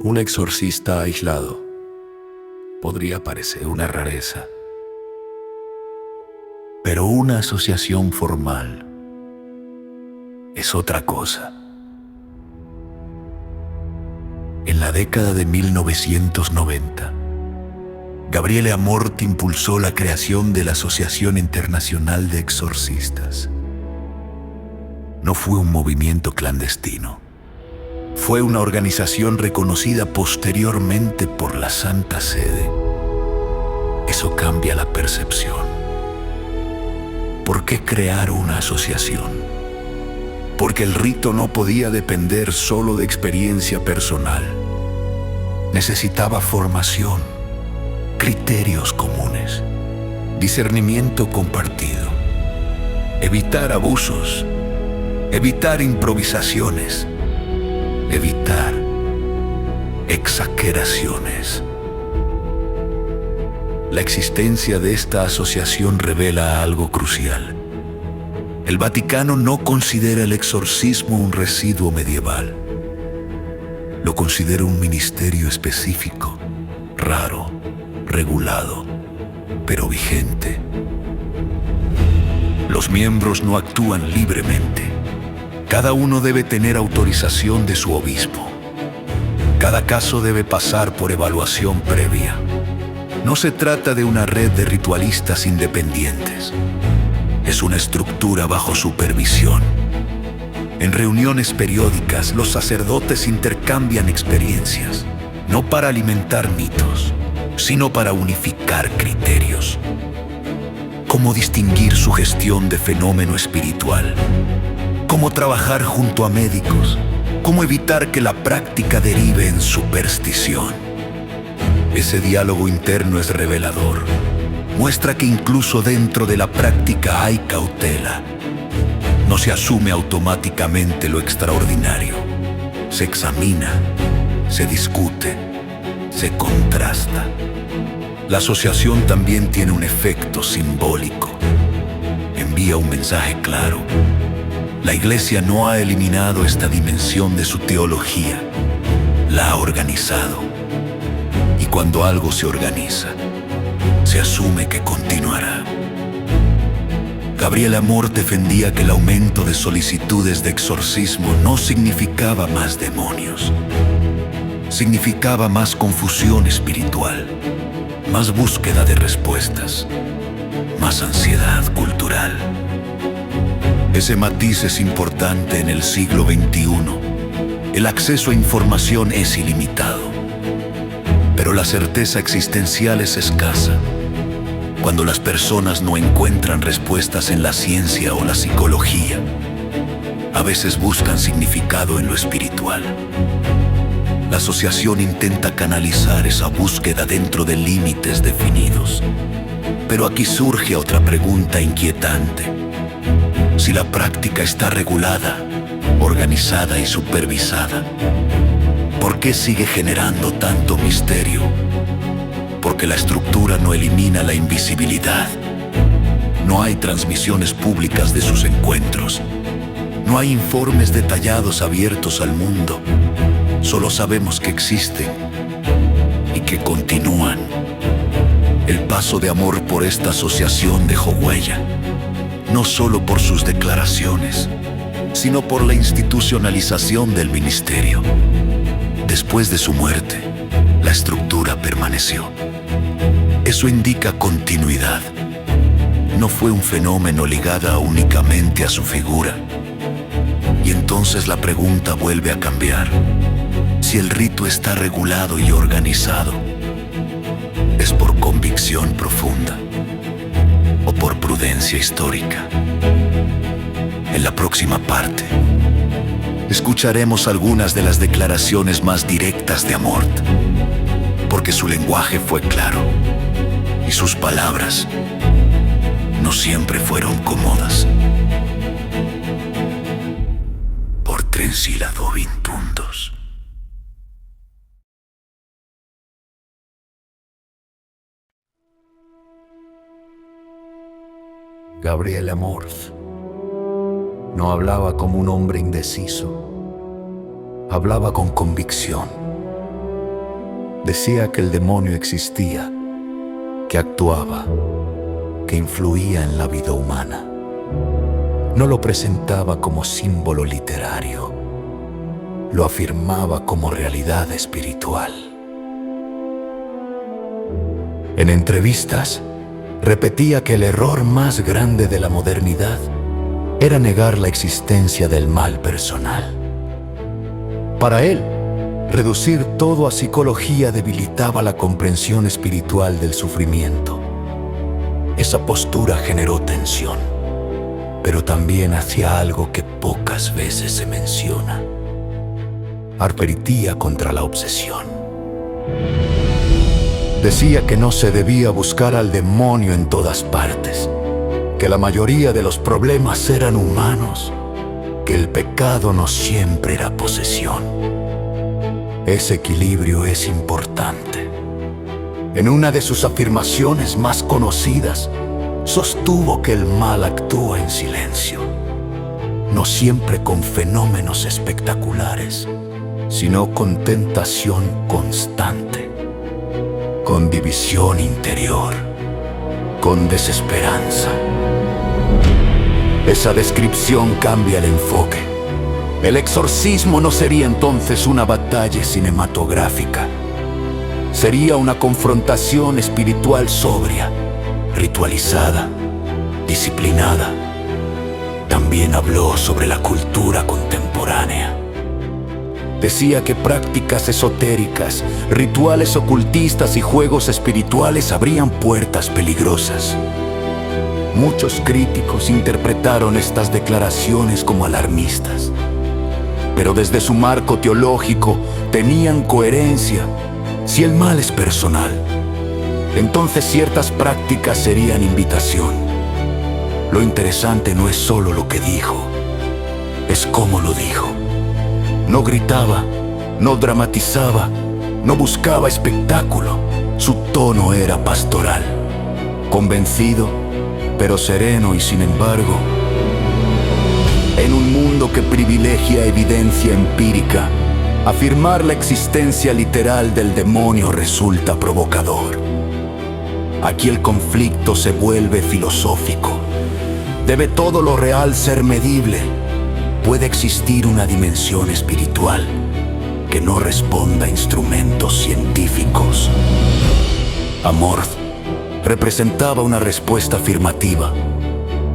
S3: Un exorcista aislado podría parecer una rareza, pero una asociación formal es otra cosa. En la década de 1990, Gabriele Amorth impulsó la creación de la Asociación Internacional de Exorcistas. No fue un movimiento clandestino. Fue una organización reconocida posteriormente por la Santa Sede. Eso cambia la percepción. ¿Por qué crear una asociación? Porque el rito no podía depender solo de experiencia personal. Necesitaba formación, criterios comunes, discernimiento compartido, evitar abusos, evitar improvisaciones, evitar exageraciones. La existencia de esta asociación revela algo crucial. El Vaticano no considera el exorcismo un residuo medieval. Lo considera un ministerio específico, raro, regulado, pero vigente. Los miembros no actúan libremente. Cada uno debe tener autorización de su obispo. Cada caso debe pasar por evaluación previa. No se trata de una red de ritualistas independientes. Es una estructura bajo supervisión. En reuniones periódicas, los sacerdotes intercambian experiencias, no para alimentar mitos, sino para unificar criterios. Cómo distinguir sugestión de fenómeno espiritual. Cómo trabajar junto a médicos. Cómo evitar que la práctica derive en superstición. Ese diálogo interno es revelador. Muestra que incluso dentro de la práctica hay cautela. No se asume automáticamente lo extraordinario. Se examina, se discute, se contrasta. La asociación también tiene un efecto simbólico. Envía un mensaje claro. La Iglesia no ha eliminado esta dimensión de su teología. La ha organizado. Y cuando algo se organiza,
S1: se asume que continuará. Gabriel Amor defendía que el aumento de solicitudes de exorcismo no significaba más demonios. Significaba más confusión espiritual, más búsqueda de respuestas, más ansiedad cultural. Ese matiz es importante en el siglo XXI. El acceso a información es ilimitado, pero la certeza existencial es escasa. Cuando las personas no encuentran respuestas en la ciencia o la psicología, a veces buscan significado en lo espiritual. La asociación intenta canalizar esa búsqueda dentro de límites definidos. Pero aquí surge otra pregunta inquietante. Si la práctica está regulada, organizada y supervisada, ¿por qué sigue generando tanto misterio? Porque la estructura no elimina la invisibilidad. No hay transmisiones públicas de sus encuentros. No hay informes detallados abiertos al mundo. Solo sabemos que existen y que continúan. El paso de Amor por esta asociación dejó huella, no solo por sus declaraciones, sino por la institucionalización del ministerio. Después de su muerte, la estructura permaneció. Eso indica continuidad. No fue un fenómeno ligado únicamente a su figura. Y entonces la pregunta vuelve a cambiar. Si el rito está regulado y organizado, ¿es por convicción profunda o por prudencia histórica? En la próxima parte, escucharemos algunas de las declaraciones más directas de Amor, porque su lenguaje fue claro y sus palabras no siempre fueron cómodas. Por Trencilado Vintundos. Gabriel Amor no hablaba como un hombre indeciso, hablaba con convicción. Decía que el demonio existía, que actuaba, que influía en la vida humana. No lo presentaba como símbolo literario, lo afirmaba como realidad espiritual. En entrevistas, repetía que el error más grande de la modernidad era negar la existencia del mal personal. Para él, reducir todo a psicología debilitaba la comprensión espiritual del sufrimiento. Esa postura generó tensión, pero también hacía algo que pocas veces se menciona: arremetía contra la obsesión. Decía que no se debía buscar al demonio en todas partes, que la mayoría de los problemas eran humanos, que el pecado no siempre era posesión. Ese equilibrio es importante. En una de sus afirmaciones más conocidas, sostuvo que el mal actúa en silencio, no siempre con fenómenos espectaculares, sino con tentación constante, con división interior, con desesperanza. Esa descripción cambia el enfoque. El exorcismo no sería entonces una batalla cinematográfica. Sería una confrontación espiritual sobria, ritualizada, disciplinada. También habló sobre la cultura contemporánea. Decía que prácticas esotéricas, rituales ocultistas y juegos espirituales abrían puertas peligrosas. Muchos críticos interpretaron estas declaraciones como alarmistas, pero desde su marco teológico tenían coherencia. Si el mal es personal, entonces ciertas prácticas serían invitación. Lo interesante no es solo lo que dijo, es cómo lo dijo. No gritaba, no dramatizaba, no buscaba espectáculo. Su tono era pastoral, convencido, pero sereno y sin embargo, en un mundo que privilegia evidencia empírica, afirmar la existencia literal del demonio resulta provocador.
S3: Aquí el conflicto se vuelve filosófico. ¿Debe todo lo real ser medible? ¿Puede existir una dimensión espiritual que no responda a instrumentos científicos? Amorth representaba una respuesta afirmativa.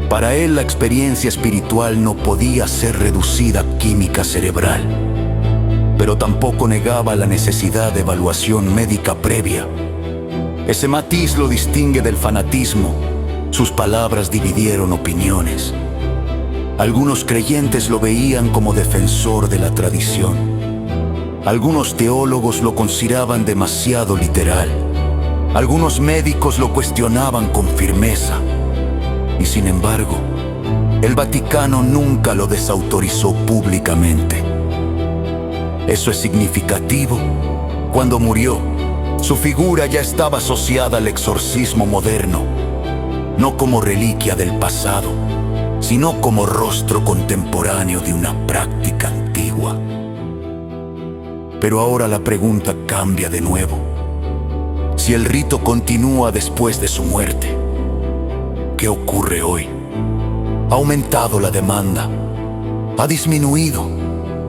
S3: Para él, la experiencia espiritual no podía ser reducida a química cerebral, pero tampoco negaba la necesidad de evaluación médica previa. Ese matiz lo distingue del fanatismo. Sus palabras dividieron opiniones. Algunos creyentes lo veían como defensor de la tradición. Algunos teólogos lo consideraban demasiado literal. Algunos médicos lo cuestionaban con firmeza. Y sin embargo, el Vaticano nunca lo desautorizó públicamente. Eso es significativo. Cuando murió, su figura ya estaba asociada al exorcismo moderno, no como reliquia del pasado, sino como rostro contemporáneo de una práctica antigua. Pero ahora la pregunta cambia de nuevo. Si el rito continúa después de su muerte, ¿qué ocurre hoy? ¿Ha aumentado la demanda? ¿Ha disminuido?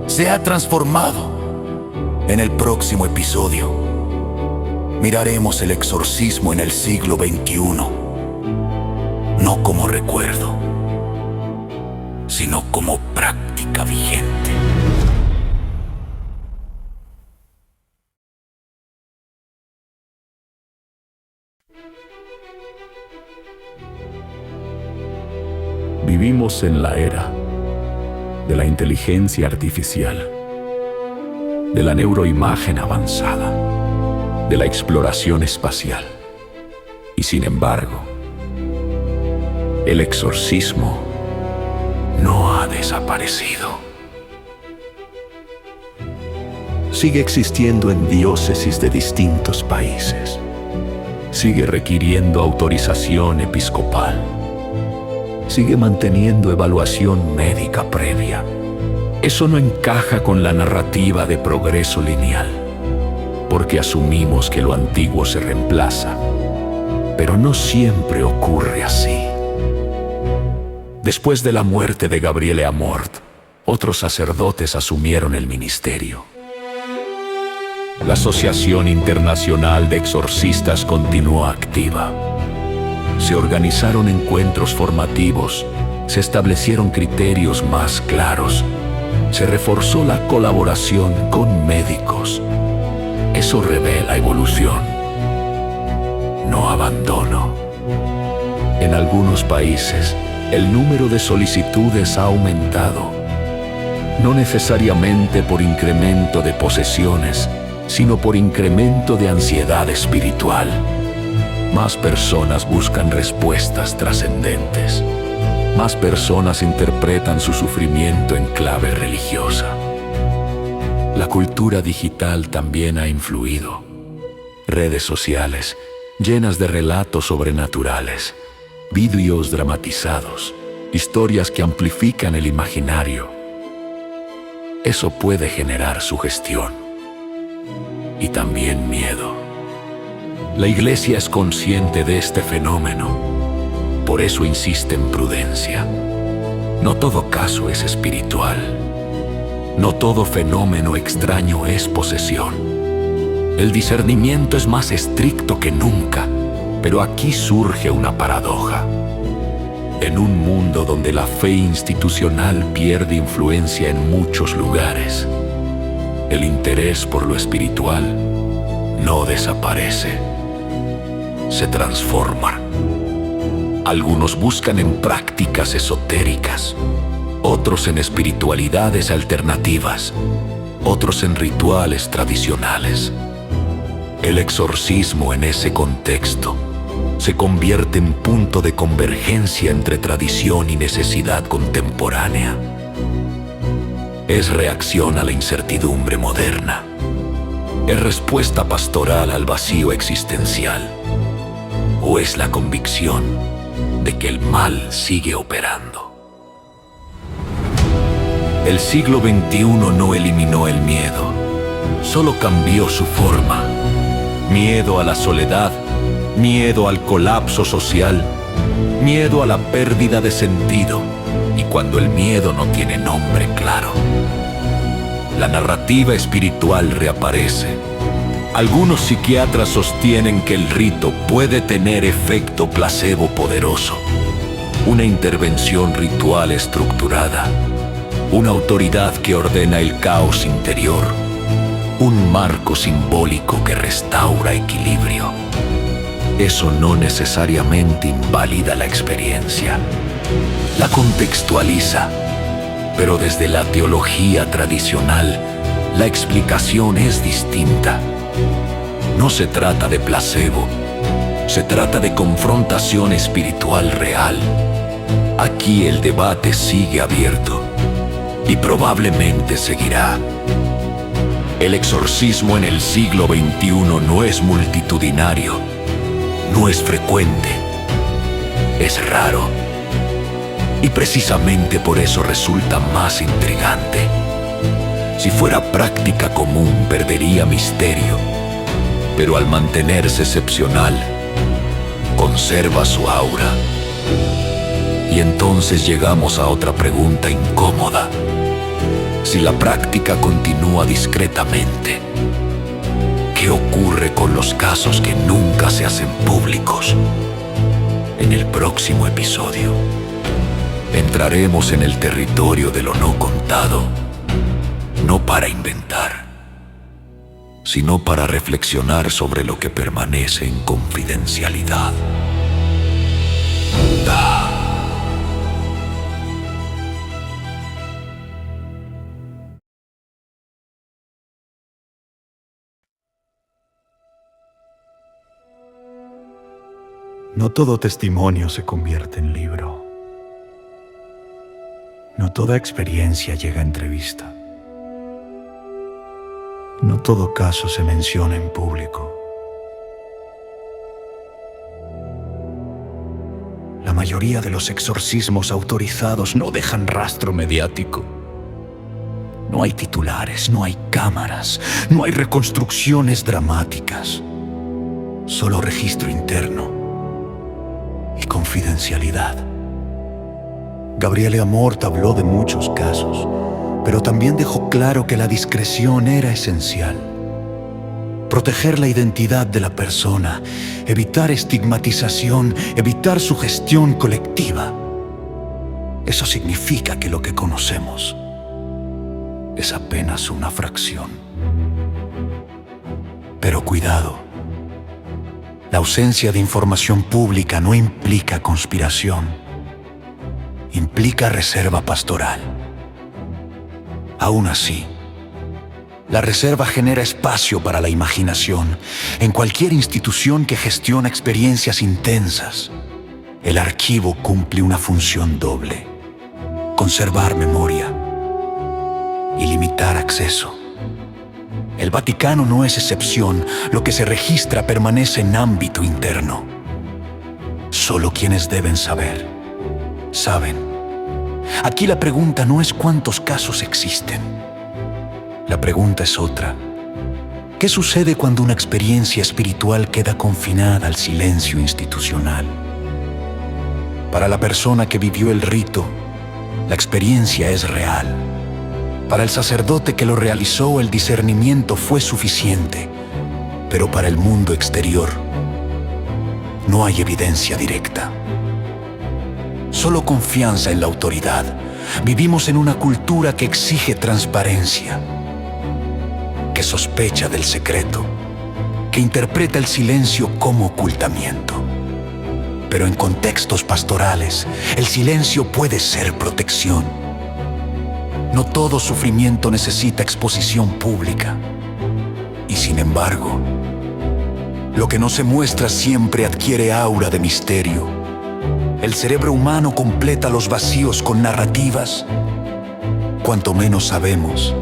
S3: ¿Se ha transformado? En el próximo episodio, miraremos el exorcismo en el siglo XXI, no como recuerdo, sino como práctica vigente.
S4: Vivimos en la era de la inteligencia artificial, de la neuroimagen avanzada, de la exploración espacial. Y sin embargo, el exorcismo no ha desaparecido. Sigue existiendo en diócesis de distintos países. Sigue requiriendo autorización episcopal. Sigue manteniendo evaluación médica previa. Eso no encaja con la narrativa de progreso lineal, porque asumimos que lo antiguo se reemplaza, pero no siempre ocurre así. Después de la muerte de Gabriele Amorth, otros sacerdotes asumieron el ministerio. La Asociación Internacional de Exorcistas continuó activa. Se organizaron encuentros formativos, se establecieron criterios más claros, se reforzó la colaboración con médicos. Eso revela evolución, no abandono. En algunos países, el número de solicitudes ha aumentado, no necesariamente por incremento de posesiones, sino por incremento de ansiedad espiritual. Más personas buscan respuestas trascendentes. Más personas interpretan su sufrimiento en clave religiosa. La cultura digital también ha influido. Redes sociales llenas de relatos sobrenaturales, vídeos dramatizados, historias que amplifican el imaginario. Eso puede generar sugestión y también miedo. La Iglesia es consciente de este fenómeno, por eso insiste en prudencia. No todo caso es espiritual. No todo fenómeno extraño es posesión. El discernimiento es más estricto que nunca, pero aquí surge una paradoja. En un mundo donde la fe institucional pierde influencia en muchos lugares, el interés por lo espiritual no desaparece, se transforma. Algunos buscan en prácticas esotéricas, otros en espiritualidades alternativas, otros en rituales tradicionales. El exorcismo en ese contexto se convierte en punto de convergencia entre tradición y necesidad contemporánea. Es reacción a la incertidumbre moderna. Es respuesta pastoral al vacío existencial. ¿O es la convicción de que el mal sigue operando? El siglo XXI no eliminó el miedo, solo cambió su forma. Miedo a la soledad miedo al colapso social, miedo a la pérdida de sentido, y cuando el miedo no tiene nombre claro, la narrativa espiritual reaparece. Algunos psiquiatras sostienen que el rito puede tener efecto placebo poderoso, una intervención ritual estructurada, una autoridad que ordena el caos interior, un marco simbólico que restaura equilibrio. Eso no necesariamente invalida la experiencia, la contextualiza, pero desde la teología tradicional, la explicación es distinta. No se trata de placebo, se trata de confrontación espiritual real. Aquí el debate sigue abierto y probablemente seguirá. El exorcismo en el siglo XXI no es multitudinario, no es frecuente, es raro. Y precisamente por eso resulta más intrigante. Si fuera práctica común, perdería misterio, pero al mantenerse excepcional, conserva su aura. Y entonces llegamos a otra pregunta incómoda. Si la práctica continúa discretamente, ¿qué ocurre con los casos que nunca se hacen públicos? En el próximo episodio, entraremos en el territorio de lo no contado, no para inventar, sino para reflexionar sobre lo que permanece en confidencialidad.
S1: No todo testimonio se convierte en libro. No toda experiencia llega a entrevista. No todo caso se menciona en público. La mayoría de los exorcismos autorizados no dejan rastro mediático. No hay titulares, no hay cámaras, no hay reconstrucciones dramáticas. Solo registro interno y confidencialidad. Gabriele Amorth habló de muchos casos, pero también dejó claro que la discreción era esencial. Proteger la identidad de la persona, evitar estigmatización, evitar sugestión colectiva. Eso significa que lo que conocemos es apenas una fracción. Pero cuidado. La ausencia de información pública no implica conspiración, implica reserva pastoral. Aún así, la reserva genera espacio para la imaginación. En cualquier institución que gestiona experiencias intensas, el archivo cumple una función doble: conservar memoria y limitar acceso. El Vaticano no es excepción. Lo que se registra permanece en ámbito interno. Solo quienes deben saber, saben. Aquí la pregunta no es cuántos casos existen. La pregunta es otra. ¿Qué sucede cuando una experiencia espiritual queda confinada al silencio institucional? Para la persona que vivió el rito, la experiencia es real. Para el sacerdote que lo realizó, el discernimiento fue suficiente. Pero para el mundo exterior, no hay evidencia directa. Solo confianza en la autoridad. Vivimos en una cultura que exige transparencia, que sospecha del secreto, que interpreta el silencio como ocultamiento. Pero en contextos pastorales, el silencio puede ser protección. No todo sufrimiento necesita exposición pública. Y sin embargo, lo que no se muestra siempre adquiere aura de misterio. El cerebro humano completa los vacíos con narrativas. Cuanto menos sabemos,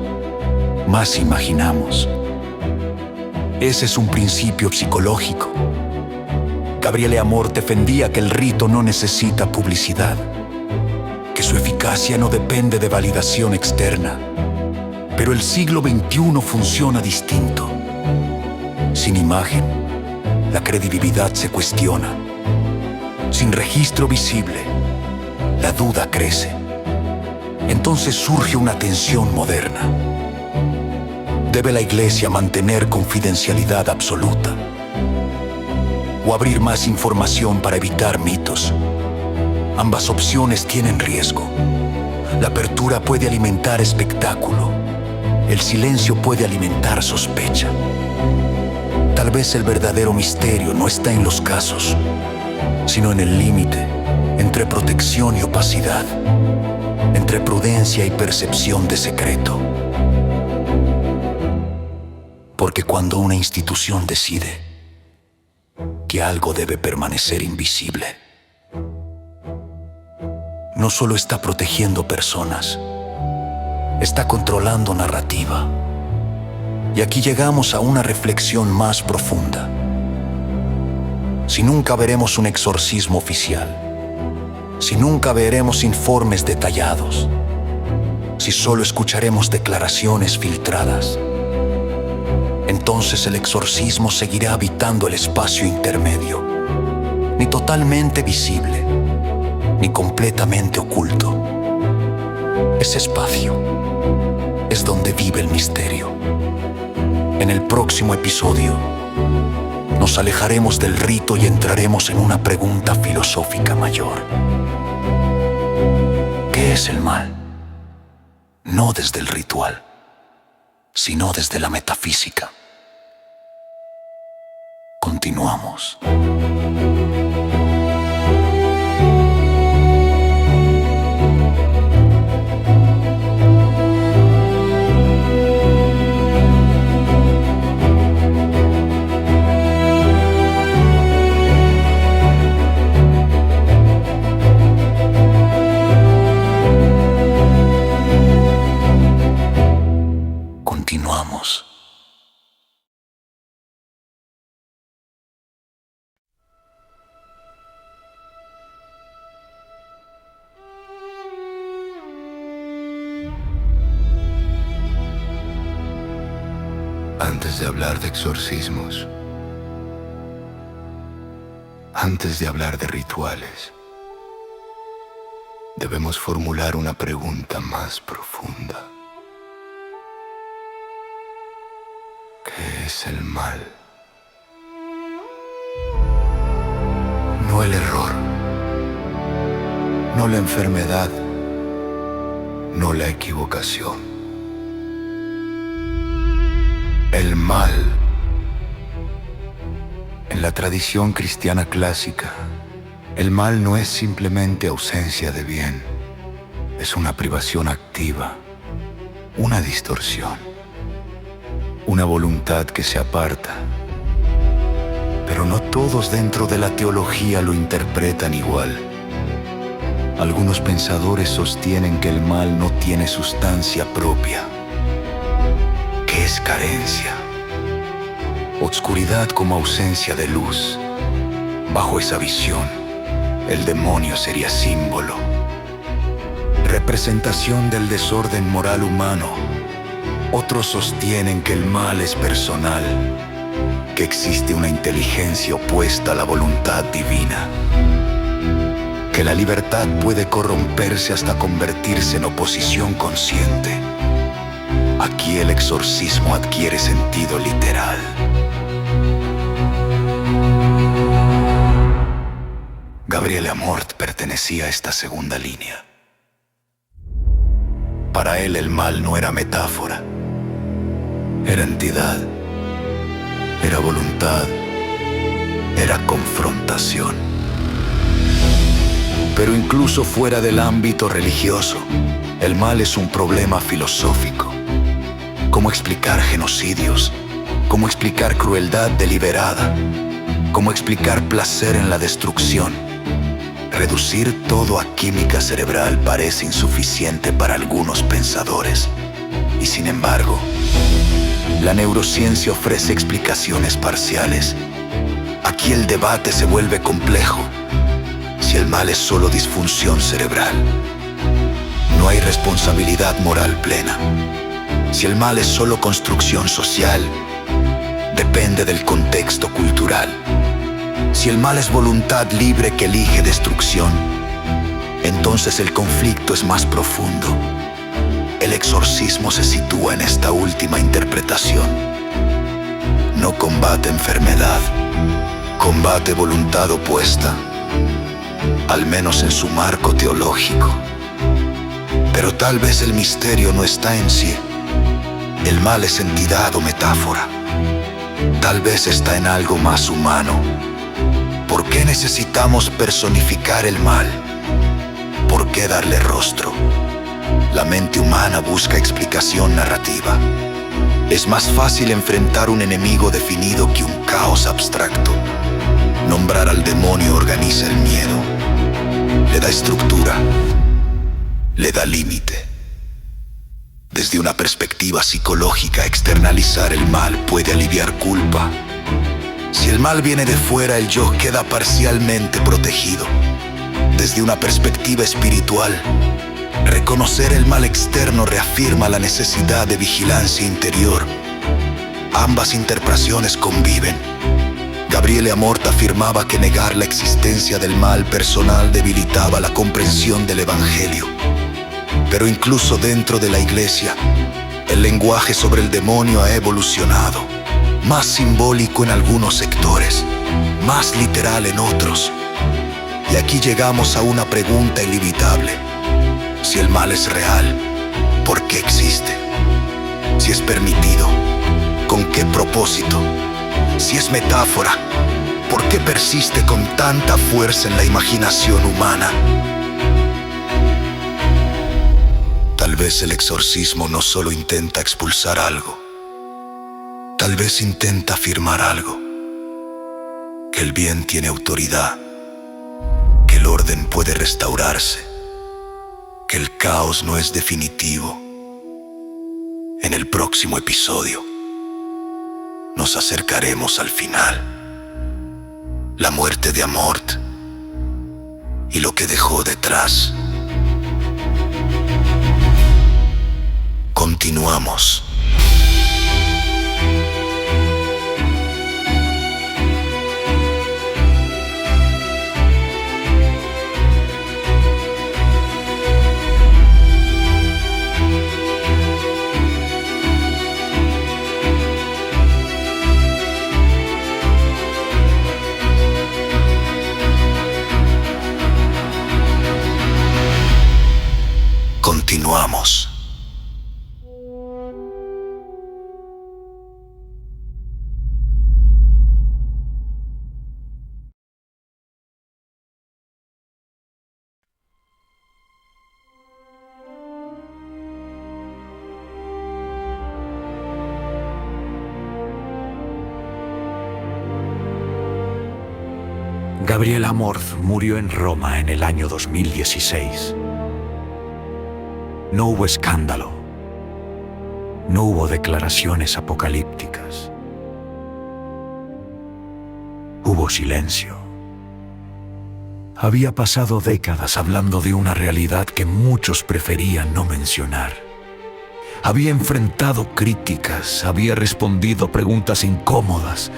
S1: más imaginamos. Ese es un principio psicológico. Gabriele Amorth defendía que el rito no necesita publicidad, que su eficacia no depende de validación externa. Pero el siglo XXI funciona distinto. Sin imagen,
S3: la credibilidad se cuestiona. Sin registro visible, la duda crece. Entonces surge una tensión moderna. ¿Debe la Iglesia mantener confidencialidad absoluta? ¿O abrir más información para evitar mitos? Ambas opciones tienen riesgo. La apertura puede alimentar espectáculo. El silencio puede alimentar sospecha. Tal vez el verdadero misterio no está en los casos, sino en el límite entre protección y opacidad, entre prudencia y percepción de secreto. Porque cuando una institución decide que algo debe permanecer invisible, no solo está protegiendo personas, está controlando narrativa. Y aquí llegamos a una reflexión más profunda. Si nunca veremos un exorcismo oficial, si nunca veremos informes detallados, si solo escucharemos declaraciones filtradas, entonces el exorcismo seguirá habitando el espacio intermedio, ni totalmente visible, ni completamente oculto. Ese espacio es donde vive el misterio. En el próximo episodio, nos alejaremos del rito y entraremos en una pregunta filosófica mayor. ¿Qué es el mal? No desde el ritual, sino desde la metafísica. Continuamos. Continuamos.
S5: Antes de hablar de exorcismos, antes de hablar de rituales, debemos formular una pregunta más profunda. ¿Qué es el mal? No el error, no la enfermedad, no la equivocación. El mal. En la tradición cristiana clásica, el mal no es simplemente ausencia de bien, es una privación activa, una distorsión, una voluntad que se aparta. Pero no todos dentro de la teología lo interpretan igual. Algunos pensadores sostienen que el mal no tiene sustancia propia, que es carencia, obscuridad como ausencia de luz. Bajo esa visión, el demonio sería símbolo, representación del desorden moral humano. Otros sostienen que el mal es personal, que existe una inteligencia opuesta a la voluntad divina, que la libertad puede corromperse hasta convertirse en oposición consciente. Aquí el exorcismo adquiere sentido literal. Gabriele Amorth pertenecía a esta segunda línea. Para él el mal no era metáfora, era entidad, era voluntad, era confrontación. Pero incluso fuera del ámbito religioso, el mal es un problema filosófico. ¿Cómo explicar genocidios? ¿Cómo explicar crueldad deliberada? ¿Cómo explicar placer en la destrucción? Reducir todo a química cerebral parece insuficiente para algunos pensadores. Y sin embargo, la neurociencia ofrece explicaciones parciales. Aquí el debate se vuelve complejo. Si el mal es solo disfunción cerebral, no hay responsabilidad moral plena. Si el mal es solo construcción social, depende del contexto cultural. Si el mal es voluntad libre que elige destrucción, entonces el conflicto es más profundo. El exorcismo se sitúa en esta última interpretación. No combate enfermedad, combate voluntad opuesta, al menos en su marco teológico. Pero tal vez el misterio no está en sí. El mal es entidad o metáfora. Tal vez está en algo más humano. ¿Por qué necesitamos personificar el mal? ¿Por qué darle rostro? La mente humana busca explicación narrativa. Es más fácil enfrentar un enemigo definido que un caos abstracto. Nombrar al demonio organiza el miedo. Le da estructura. Le da límite. Desde una perspectiva psicológica, externalizar el mal puede aliviar culpa. Si el mal viene de fuera, el yo queda parcialmente protegido. Desde una perspectiva espiritual, reconocer el mal externo reafirma la necesidad de vigilancia interior. Ambas interpretaciones conviven. Gabriele Amorth afirmaba que negar la existencia del mal personal debilitaba la comprensión del Evangelio. Pero incluso dentro de la Iglesia, el lenguaje sobre el demonio ha evolucionado. Más simbólico en algunos sectores, más literal en otros. Y aquí llegamos a una pregunta inevitable. Si el mal es real, ¿por qué existe? Si es permitido, ¿con qué propósito? Si es metáfora, ¿por qué persiste con tanta fuerza en la imaginación humana? Tal vez el exorcismo no solo intenta expulsar algo, tal vez intenta afirmar algo. Que el bien tiene autoridad, que el orden puede restaurarse, que el caos no es definitivo. En el próximo episodio nos acercaremos al final, la muerte de Amorth y lo que dejó detrás. Continuamos. Continuamos.
S3: Gabriele Amorth murió en Roma en el año 2016. No hubo escándalo. No hubo declaraciones apocalípticas. Hubo silencio. Había pasado décadas hablando de una realidad que muchos preferían no mencionar. Había enfrentado críticas, había respondido preguntas incómodas,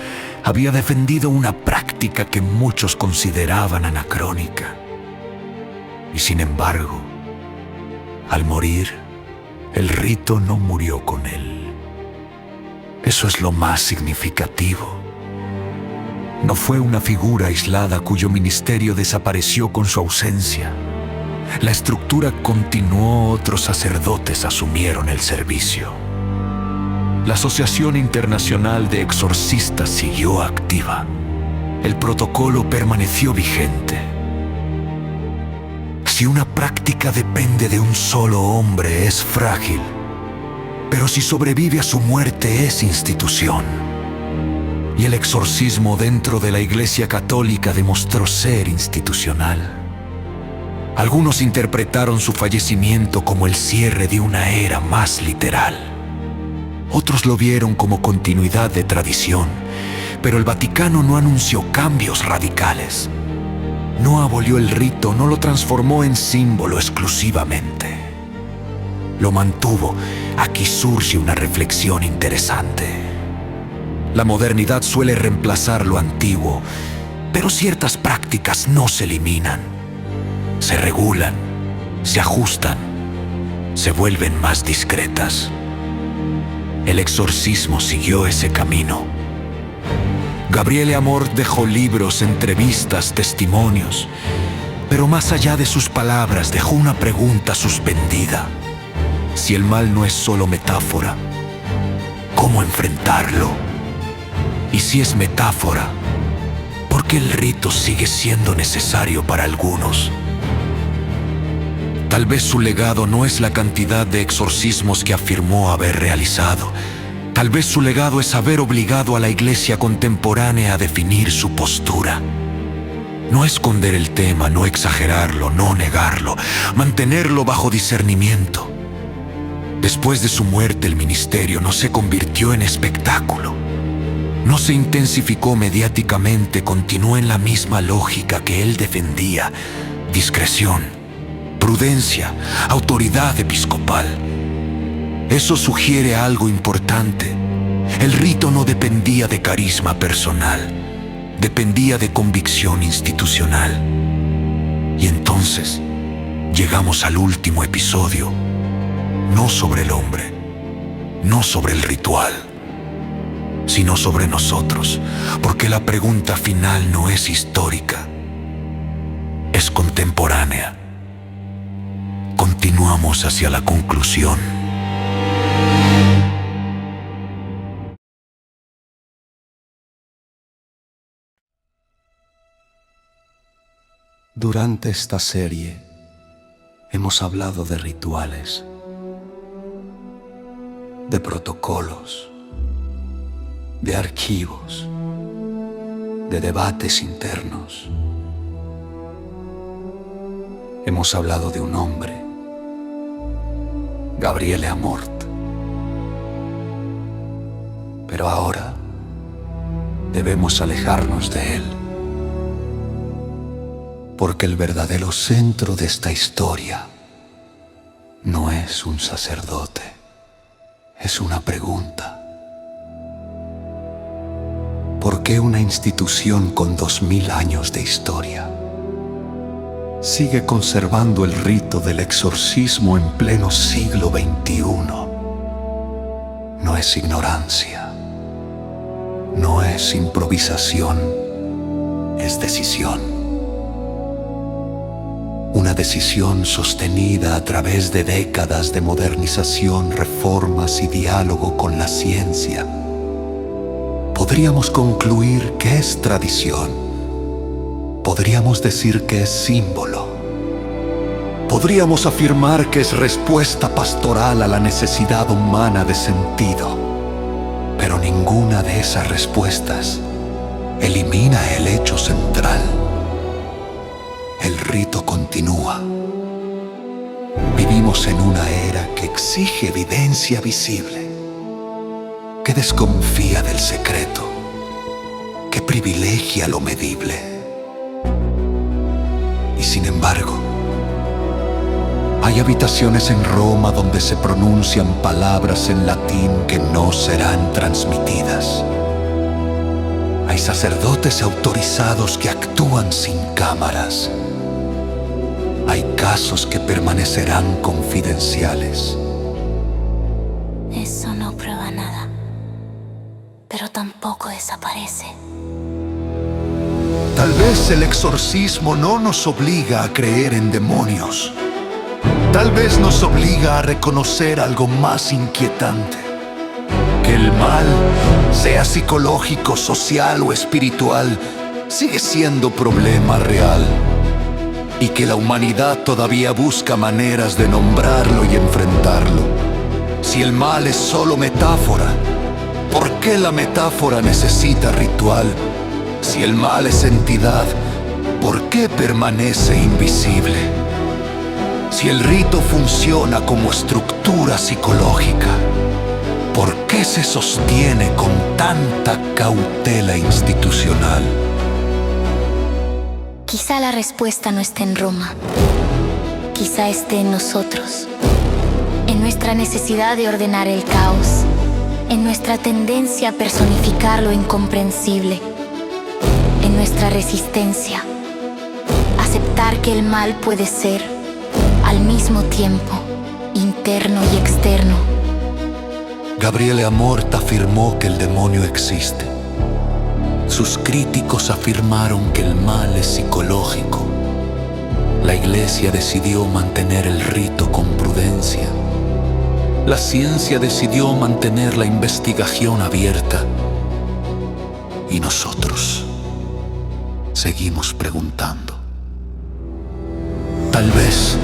S3: había defendido una práctica que muchos consideraban anacrónica. Y sin embargo, al morir, el rito no murió con él. Eso es lo más significativo. No fue una figura aislada cuyo ministerio desapareció con su ausencia. La estructura continuó, otros sacerdotes asumieron el servicio. La Asociación Internacional de Exorcistas siguió activa. El protocolo permaneció vigente. Si una práctica depende de un solo hombre, es frágil. Pero si sobrevive a su muerte, es institución. Y el exorcismo dentro de la Iglesia Católica demostró ser institucional. Algunos interpretaron su fallecimiento como el cierre de una era más literal. Otros lo vieron como continuidad de tradición, pero el Vaticano no anunció cambios radicales. No abolió el rito, no lo transformó en símbolo exclusivamente. Lo mantuvo. Aquí surge una reflexión interesante. La modernidad suele reemplazar lo antiguo, Pero ciertas prácticas no se eliminan, se regulan, se ajustan, se vuelven más discretas. El exorcismo siguió ese camino. Gabriele Amorth dejó libros, entrevistas, testimonios, pero más allá de sus palabras dejó una pregunta suspendida. Si el mal no es solo metáfora, ¿cómo enfrentarlo? Y si es metáfora, ¿por qué el rito sigue siendo necesario para algunos? Tal vez su legado no es la cantidad de exorcismos que afirmó haber realizado. Tal vez su legado es haber obligado a la Iglesia contemporánea a definir su postura. No esconder el tema, no exagerarlo, no negarlo, mantenerlo bajo discernimiento. Después de su muerte, el ministerio no se convirtió en espectáculo. No se intensificó mediáticamente, continuó en la misma lógica que él defendía: discreción, prudencia, autoridad episcopal. Eso sugiere algo importante. El rito no dependía de carisma personal, dependía de convicción institucional. Y entonces llegamos al último episodio, no sobre el hombre, no sobre el ritual, sino sobre nosotros, porque la pregunta final no es histórica, es contemporánea. Continuamos hacia la conclusión.
S5: Durante esta serie hemos hablado de rituales, de protocolos, de archivos, de debates internos. Hemos hablado de un hombre, Gabriele Amorth. Pero ahora debemos alejarnos de él, porque el verdadero centro de esta historia no es un sacerdote, es una pregunta. ¿Por qué una institución con 2000 años de historia sigue conservando el rito del exorcismo en pleno siglo XXI? No es ignorancia, no es improvisación, es decisión. Una decisión sostenida a través de décadas de modernización, reformas y diálogo con la ciencia. Podríamos concluir que es tradición. Podríamos decir que es símbolo. Podríamos afirmar que es respuesta pastoral a la necesidad humana de sentido. Pero ninguna de esas respuestas elimina el hecho central. El rito continúa. Vivimos en una era que exige evidencia visible, que desconfía del secreto, que privilegia lo medible. Y sin embargo, hay habitaciones en Roma donde se pronuncian palabras en latín que no serán transmitidas. Hay sacerdotes autorizados que actúan sin cámaras. Hay casos que permanecerán confidenciales.
S6: Eso no prueba nada, pero tampoco desaparece.
S5: Tal vez el exorcismo no nos obliga a creer en demonios. Tal vez nos obliga a reconocer algo más inquietante. Que el mal, sea psicológico, social o espiritual, sigue siendo problema real. Y que la humanidad todavía busca maneras de nombrarlo y enfrentarlo. Si el mal es solo metáfora, ¿por qué la metáfora necesita ritual? Si el mal es entidad, ¿por qué permanece invisible? Si el rito funciona como estructura psicológica, ¿por qué se sostiene con tanta cautela institucional?
S6: Quizá la respuesta no esté en Roma. Quizá esté en nosotros. En nuestra necesidad de ordenar el caos. En nuestra tendencia a personificar lo incomprensible. En nuestra resistencia. Aceptar que el mal puede ser, al mismo tiempo, interno y externo.
S5: Gabriele Amort afirmó que el demonio existe. Sus críticos afirmaron que el mal es psicológico. La Iglesia decidió mantener el rito con prudencia. La ciencia decidió mantener la investigación abierta. Y nosotros seguimos preguntando. Tal vez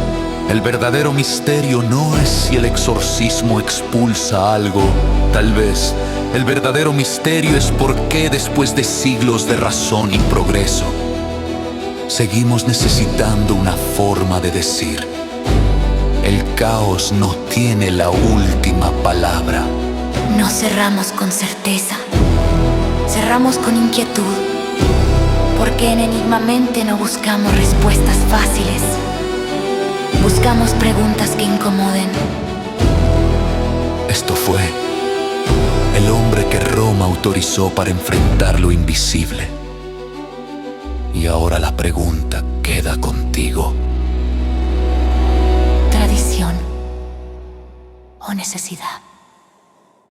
S5: el verdadero misterio no es si el exorcismo expulsa algo. Tal vez el verdadero misterio es por qué después de siglos de razón y progreso, seguimos necesitando una forma de decir: el caos no tiene la última palabra.
S6: No cerramos con certeza, cerramos con inquietud, porque en Enigmamente no buscamos respuestas fáciles. Buscamos preguntas que incomoden.
S5: Esto fue el hombre que Roma autorizó para enfrentar lo invisible. Y ahora la pregunta queda contigo.
S6: ¿Tradición o necesidad?